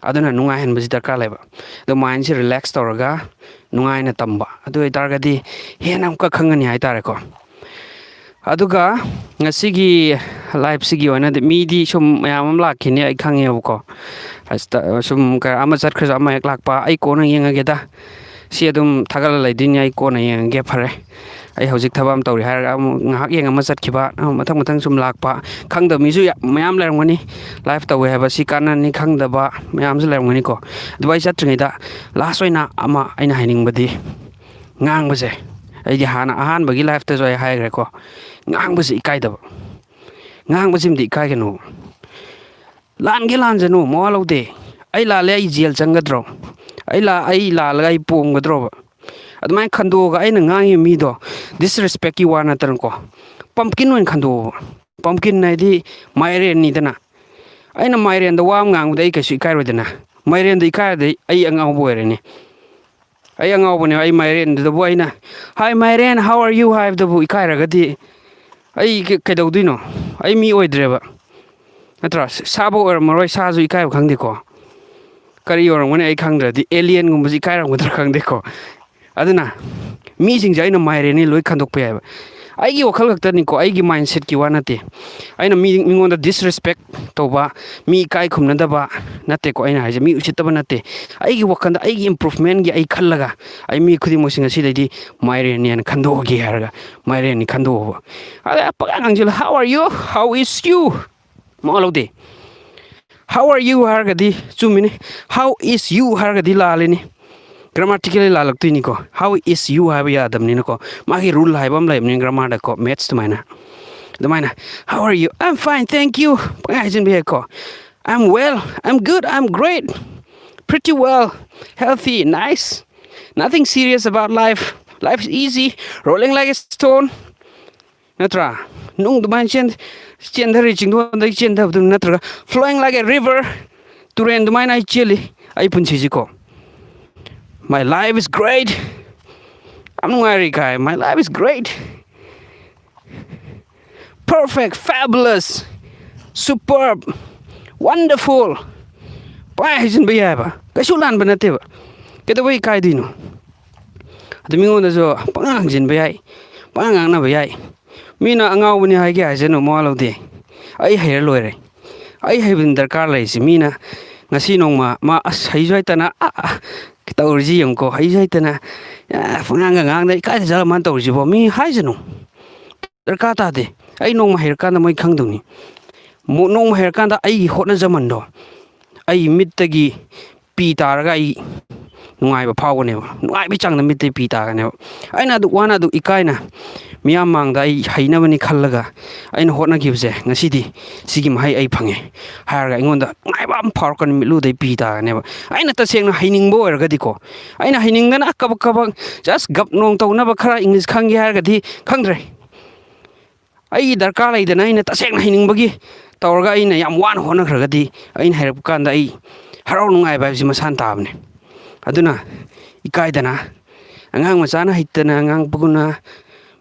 ꯑꯗꯨꯅ ꯅꯨꯡꯉꯥꯏꯍꯟꯕꯁꯤ ꯗꯔꯀꯥꯔ ꯂꯩꯕ ꯑꯗꯣ ꯃꯥꯏꯟꯁꯦ ꯔꯤꯂꯦꯛꯁ ꯇꯧꯔꯒ ꯅꯨꯡꯉꯥꯏꯅ ꯇꯝꯕ ꯑꯗꯨ ꯑꯣꯏꯇꯥꯔꯒꯗꯤ ꯍꯦꯟꯅ ꯑꯃꯨꯛꯀ ꯈꯪꯒꯅꯤ ꯍꯥꯏꯇꯥꯔꯦꯀꯣ ꯑꯗꯨꯒ ꯉꯁꯤꯒꯤ ꯂꯥꯏꯐꯁꯤꯒꯤ ꯑꯣꯏꯅꯗꯤ ꯃꯤꯗꯤ ꯁꯨꯝ ꯃꯌꯥꯝ ꯑꯃ ꯂꯥꯛꯈꯤꯅꯤ ꯑꯩ ꯈꯪꯉꯦꯕꯀꯣ ꯁꯨꯝ ꯑꯃ ꯆꯠꯈ꯭ꯔꯁꯨ ꯑꯃ ꯍꯦꯛ ꯂꯥꯛꯄ ꯑꯩ ꯀꯣꯟꯅ ꯌꯦꯡꯉꯒꯦꯗ ꯁꯤ ꯑꯗꯨꯝ ꯊꯥꯒꯠꯂ ꯂꯩꯗꯣꯏꯅꯤ ꯑꯩ ꯀꯣꯟꯅ ꯌꯦꯡꯉꯒꯦ ꯐꯔꯦ ꯑꯩ ꯍꯧꯖꯤꯛ ꯊꯕꯛ ꯑꯃ ꯇꯧꯔꯤ ꯍꯥꯏꯔꯒ ꯑꯃꯨꯛ ꯉꯥꯏꯍꯥꯛ ꯌꯦꯡ ꯑꯃ ꯆꯠꯈꯤꯕ ꯃꯊꯪ ꯁꯨꯝ ꯂꯥꯛꯄ ꯈꯪꯗꯕ ꯃꯤꯁꯨ ꯃꯌꯥꯝ ꯂꯩꯔꯝꯒꯅꯤ ꯂꯥꯏꯐ ꯇꯧꯋꯦ ꯍꯥꯏꯕ ꯁꯤ ꯀꯥꯟꯅꯅꯤ ꯈꯪꯗꯕ ꯃꯌꯥꯝꯁꯨ ꯂꯩꯔꯝꯒꯅꯤꯀꯣ ꯑꯗꯨꯕꯨ ꯑꯩ ꯆꯠꯇ꯭ꯔꯤꯉꯩꯗ ꯂꯥꯁ ꯑꯣꯏꯅ ꯑꯃ ꯑꯩꯅ ꯍꯥꯏꯅꯤꯡꯕꯗꯤ ꯉꯥꯡꯕꯁꯦ ꯑꯩꯗꯤ ꯍꯥꯟꯅ ꯑꯍꯥꯟꯕꯒꯤ ꯂꯥꯏꯐꯇꯁꯨ ꯑꯩ ꯍꯥꯏꯈ꯭ꯔꯦꯀꯣ ꯉꯥꯡꯕꯁꯤ ꯏꯀꯥꯏꯗꯕ ꯉꯥꯡꯕꯁꯤꯃꯗꯤ ꯏꯀꯥꯏꯒꯅꯨ ꯂꯥꯟꯒꯦ ꯂꯥꯟꯖꯅꯨ ꯃꯋꯥ ꯂꯧꯗꯦ ꯑꯩ ꯂꯥꯜꯂꯦ ꯑꯩ ꯖꯦꯜ ꯆꯪꯒꯗ꯭ꯔꯣ ꯑꯩ ꯂꯥꯜꯂꯒ ꯑꯩ ꯄꯣꯝꯒꯗ꯭ꯔꯣꯕ ꯑꯗꯨꯃꯥꯏꯅ ꯈꯟꯗꯣꯛꯑꯒ ꯑꯩꯅ ꯉꯥꯡꯉꯤꯕ ꯃꯤꯗꯣ ꯗꯤꯁꯔꯦꯁꯄꯦꯛꯀꯤ ꯋꯥ ꯅꯠꯇꯅꯀꯣ ꯄꯝꯀꯤꯟ ꯑꯣꯏꯅ ꯈꯟꯗꯣꯛꯑꯣꯕ ꯄꯝꯀꯤꯟ ꯍꯥꯏꯗꯤ ꯃꯥꯏꯔꯦꯟꯅꯤꯗꯅ ꯑꯩꯅ ꯃꯥꯏꯔꯦꯟꯗ ꯋꯥ ꯑꯃ ꯉꯥꯡꯕꯗ ꯑꯩ ꯀꯩꯁꯨ ꯏꯀꯥꯏꯔꯣꯏꯗꯅ ꯃꯥꯏꯔꯦꯟꯗ ꯏꯀꯥꯏꯔꯗꯤ ꯑꯩ ꯑꯉꯥꯎꯕ ꯑꯣꯏꯔꯅꯤ ꯑꯩ ꯑꯉꯥꯎꯕꯅꯦꯕ ꯑꯩ ꯃꯥꯏꯔꯦꯟꯗꯨꯗꯕꯨ ꯑꯩꯅ ꯍꯥꯏ ꯃꯥꯏꯔꯦꯟ ꯍꯥꯎ ꯑꯥꯔ ꯌꯨ ꯍꯥꯏꯕꯗꯕꯨ ꯏꯀꯥꯏꯔꯒꯗꯤ ꯑꯩ ꯀꯩꯗꯧꯗꯣꯏꯅꯣ ꯑꯩ ꯃꯤ ꯑꯣꯏꯗ꯭ꯔꯦꯕ ꯅꯠꯇ꯭ꯔꯥ ꯁꯥꯕ ꯑꯣꯏꯔꯝꯃꯔꯣꯏ ꯁꯥꯁꯨ ꯏꯀꯥꯏꯕ ꯈꯪꯗꯦꯀꯣ ꯀꯔꯤ ꯑꯣꯏꯔꯝꯒꯅꯤ ꯑꯩ ꯈꯪꯗ꯭ꯔꯗꯤ ꯑꯦꯂꯤꯌꯟꯒꯨꯝꯕꯁꯤ ꯏꯀꯥꯏꯔꯝꯒꯗ꯭ꯔꯥ ꯈꯪꯗꯦꯀꯣ ꯑꯗꯨꯅ ꯃꯤꯁꯤꯡꯁꯦ ꯑꯩꯅ ꯃꯥꯏꯔꯦꯟꯅꯤ ꯂꯣꯏ ꯈꯟꯗꯣꯛꯄ ꯌꯥꯏꯕ ꯑꯩꯒꯤ ꯋꯥꯈꯜ ꯈꯛꯇꯅꯤꯀꯣ ꯑꯩꯒꯤ ꯃꯥꯏꯟꯁꯦꯠꯀꯤ ꯋꯥ ꯅꯠꯇꯦ ꯑꯩꯅ ꯃꯤꯉꯣꯟꯗ ꯗꯤꯁꯔꯦꯁꯄꯦꯛ ꯇꯧꯕ ꯃꯤ ꯏꯀꯥꯏ ꯈꯨꯝꯅꯗꯕ ꯅꯠꯇꯦꯀꯣ ꯑꯩꯅ ꯍꯥꯏꯁꯦ ꯃꯤ ꯎꯁꯤꯠꯇꯕ ꯅꯠꯇꯦ ꯑꯩꯒꯤ ꯋꯥꯈꯜꯗ ꯑꯩꯒꯤ ꯏꯝꯄ꯭ꯔꯨꯚꯃꯦꯟꯒꯤ ꯑꯩ ꯈꯜꯂꯒ ꯑꯩ ꯃꯤ ꯈꯨꯗꯤꯡꯃꯛꯁꯤꯡ ꯑꯁꯤꯗꯩꯗꯤ ꯃꯥꯏꯔꯦꯟꯅꯦꯅ ꯈꯟꯗꯣꯛꯑꯒꯦ ꯍꯥꯏꯔꯒ ꯃꯥꯏꯔꯦꯟꯅꯤ ꯈꯟꯗꯣꯛꯑꯕ ꯑꯗ ꯄꯪꯉꯥꯡ ꯉꯥꯡꯁꯤꯜꯂ how are you how is you ꯃꯋꯥ ꯂꯧꯗꯦ ꯍꯥꯎ ꯑꯥꯔ ꯌꯨ ꯍꯥꯏꯔꯒꯗꯤ ꯆꯨꯝꯃꯤꯅꯤ ꯍꯥꯎ ꯏꯁ ꯌꯨ ꯍꯥꯏꯔꯒꯗꯤ ꯂꯥꯜꯂꯤꯅꯤ ꯒ꯭ꯔꯥꯃꯥꯔꯇꯤꯀꯦꯜꯂꯤ ꯂꯥꯜꯂꯛꯇꯣꯏꯅꯤꯀꯣ ꯍꯥꯎ ꯏꯁ ꯌꯨ ꯍꯥꯏꯕ ꯌꯥꯗꯕꯅꯤꯅꯀꯣ ꯃꯥꯒꯤ ꯔꯨꯜ ꯍꯥꯏꯕ ꯑꯃ ꯂꯩꯕꯅꯤ ꯒ꯭ꯔꯥꯃꯥꯔꯗꯀꯣ ꯃꯦꯠꯁ ꯑꯗꯨꯃꯥꯏꯅ how are you I am fine thank you ꯄꯪꯍꯥꯏ ꯍꯥꯏꯖꯤꯟꯕ ꯌꯥꯏꯀꯣ I am well I am good I am great pretty well healthy nice nothing serious about life is easy rolling like a stone ꯅꯠꯇ꯭ꯔꯥ ꯅꯨꯡ ꯑꯗꯨꯃꯥꯏꯅ ꯆꯦꯟꯊꯔꯤ ꯆꯤꯡꯗꯣꯟꯗꯒꯤ ꯆꯦꯟꯊꯕꯗꯨ ꯅꯠꯇ꯭ꯔꯒ flowing like a river ꯇꯨꯔꯦꯟ ꯑꯗꯨꯃꯥꯏꯅ ꯑꯩ ꯆꯦꯜꯂꯤ ꯑꯩ ꯄꯨꯟꯁꯤꯁꯤꯀꯣ my life is great ꯌꯥꯝ ꯅꯨꯡꯉꯥꯏꯔꯤ ꯀꯥꯏ my life is great perfect fabulous superb wonderful ꯄꯥꯏ ꯍꯩꯖꯤꯟꯕ ꯌꯥꯏꯕ ꯀꯩꯁꯨ ꯂꯥꯟꯕ ꯅꯠꯇꯦꯕ ꯀꯩꯗꯧꯕꯩ ꯏꯀꯥꯏꯗꯣꯏꯅꯣ ꯑꯗꯨ ꯃꯤꯉꯣꯟꯗꯁꯨ ꯄꯪꯉꯥꯡ ꯍꯪꯖꯤꯟꯕ ꯌꯥꯏ ꯄꯪꯉꯥꯡ ꯉꯥꯡꯅꯕ ꯌꯥꯏ ꯃꯤꯅ ꯑꯉꯥꯎꯕꯅꯤ ꯍꯥꯏꯒꯦ ꯍꯥꯏꯁꯅꯨ ꯃꯋꯥ ꯂꯧꯗꯦ ꯑꯩ ꯍꯩꯔ ꯂꯣꯏꯔꯦ ꯑꯩ ꯍꯩꯕꯗꯨꯅ ꯗꯔꯀꯥꯔ ꯂꯩꯔꯤꯁꯤ ꯃꯤꯅ ꯉꯁꯤ ꯅꯣꯡꯃ ꯃꯥ ꯑꯁ ꯍꯩꯁꯨ ꯍꯩꯇꯅ ꯇꯧꯔꯤꯁꯤ ꯌꯦꯡꯉꯨꯀꯣ ꯍꯩꯁꯨ ꯍꯩꯇꯅ ꯄꯪꯉꯥꯡꯒ ꯉꯥꯡꯗ ꯏꯀꯥꯏꯗ ꯖꯥꯠꯂ ꯃꯥꯅ ꯇꯧꯔꯤꯁꯤꯕꯣ ꯃꯤ ꯍꯥꯏꯖꯅꯨ ꯗꯔꯀꯥꯔ ꯇꯥꯗꯦ ꯑꯩ ꯅꯣꯡꯃ ꯍꯩꯔꯀꯥꯟꯗ ꯃꯣꯏ ꯈꯪꯗꯧꯅꯤ ꯅꯣꯡꯃ ꯍꯩꯔꯀꯥꯟꯗ ꯑꯩꯒꯤ ꯍꯣꯠꯅꯖꯃꯟꯗꯣ ꯑꯩ ꯃꯤꯠꯇꯒꯤ ꯄꯤ ꯇꯥꯔꯒ ꯑꯩ ꯅꯨꯡꯉꯥꯏꯕ ꯐꯥꯎꯒꯅꯦꯕ ꯅꯨꯡꯉꯥꯏꯕꯒꯤ ಚಾꯡꯗ ꯃꯤꯠꯇꯒꯤ ꯄꯤ ꯇꯥꯒꯅꯦꯕ ꯑꯩꯅ ꯑꯗꯨꯛ ꯋꯥꯅ ꯑꯗꯨꯛ ꯏꯀꯥꯏꯅ ꯃꯤꯌꯥꯝ ꯃꯥꯡꯗ ꯑꯩ ꯍꯩꯅꯕꯅꯤ ꯈꯜꯂꯒ ꯑꯩꯅ ꯍꯣꯠꯅꯈꯤꯕꯁꯦ ꯉꯁꯤꯗꯤ ꯁꯤꯒꯤ ꯃꯍꯩ ꯑꯩ ꯐꯪꯉꯦ ꯍꯥꯏꯔꯒ ꯑꯩꯉꯣꯟꯗ ꯅꯨꯡꯉꯥꯏꯕ ꯑꯃ ꯐꯥꯎꯔꯛꯀꯅꯤ ꯃꯤꯠꯂꯨꯗꯩ ꯄꯤ ꯇꯥꯒꯅꯦꯕ ꯑꯩꯅ ꯇꯁꯦꯡꯅ ꯍꯩꯅꯤꯡꯕ ꯑꯣꯏꯔꯒꯗꯤꯀꯣ ꯑꯩꯅ ꯍꯩꯅꯤꯡꯗꯅ ꯀꯕꯛ ꯖꯁ ꯒꯞ ꯅꯣꯡ ꯇꯧꯅꯕ ꯈꯔ ꯏꯪꯂꯤꯁ ꯈꯪꯒꯦ ꯍꯥꯏꯔꯒꯗꯤ ꯈꯪꯗ꯭ꯔꯦ ꯑꯩꯒꯤ ꯗꯔꯀꯥꯔ ꯂꯩꯗꯅ ꯑꯩꯅ ꯇꯁꯦꯡꯅ ꯍꯩꯅꯤꯡꯕꯒꯤ ꯇꯧꯔꯒ ꯑꯩꯅ ꯌꯥꯝ ꯋꯥꯅ ꯍꯣꯠꯅꯈ꯭ꯔꯒꯗꯤ ꯑꯩꯅ ꯍꯩꯔꯛꯄ ꯀꯥꯟꯗ ꯑꯩ ꯍꯔꯥꯎ ꯅꯨꯡꯉꯥꯏꯕ ꯍꯥꯏꯕꯁꯤ ꯃꯁꯥꯅ ꯇꯥꯕꯅꯦ ꯑꯗꯨꯅ ꯏꯀꯥꯏꯗꯅ ꯑꯉꯥꯡ ꯃꯆꯥꯅ ꯍꯩꯇꯅ ꯉꯥꯡꯕꯒꯨꯝꯅ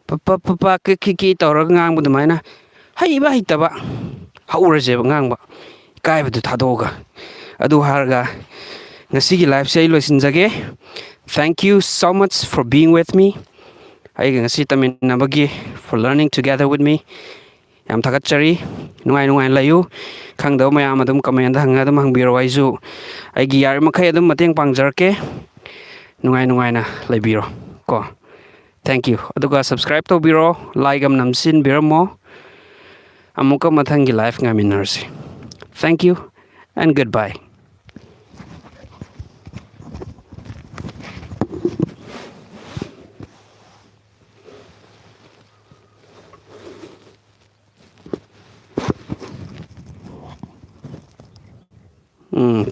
ꯄꯄ ꯀꯤ ꯇꯧꯔꯒ ꯉꯥꯡꯕ ꯑꯗꯨꯃꯥꯏꯅ ꯍꯩꯕ ꯍꯩꯇꯕ ꯍꯧꯔꯁꯦꯕ ꯉꯥꯡꯕ ꯏꯀꯥꯏꯕꯗꯨ ꯊꯥꯗꯣꯛꯑꯒ ꯑꯗꯨ ꯍꯥꯏꯔꯒ ꯉꯁꯤꯒꯤ ꯂꯥꯏꯐꯁꯦ ꯑꯩ ꯂꯣꯏꯁꯤꯟꯖꯒꯦ thank you so much for being with me ꯑꯩꯒ ꯉꯁꯤ ꯇꯝꯃꯤꯟꯅꯕꯒꯤ for learning together with me ꯌꯥꯝ ꯊꯥꯒꯠꯆꯔꯤ ꯅꯨꯡꯉꯥꯏꯅ ꯂꯩꯌꯨ ꯈꯪꯗꯕ ꯃꯌꯥꯝ ꯑꯗꯨꯝ ꯀꯃꯦꯟꯗ ꯑꯗꯨꯝ ꯍꯪꯕꯤꯔꯛꯑꯣ ꯑꯩꯁꯨ ꯑꯩꯒꯤ ꯌꯥꯔꯤꯕꯃꯈꯩ ꯑꯗꯨꯝ ꯃꯇꯦꯡ ꯄꯥꯡꯖꯔꯛꯀꯦ ꯅꯨꯡꯉꯥꯏꯅ ꯂꯩꯕꯤꯔꯣ ꯀꯣ ꯊꯦꯡꯛ ꯌꯨ ꯑꯗꯨꯒ ꯁꯕꯁꯀ꯭ꯔꯥꯏꯞ ꯇꯧꯕꯤꯔꯣ ꯂꯥꯏꯛ ꯑꯃ ꯅꯝꯁꯤꯟꯕꯤꯔꯝꯃꯣ ꯑꯃꯨꯛꯀ ꯃꯊꯪꯒꯤ ꯂꯥꯏꯐ ꯉꯥꯏꯃꯤꯟꯅꯔꯁꯤ thank you and goodbye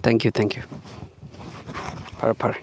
thank you ꯐꯔꯦ ꯐꯔꯦ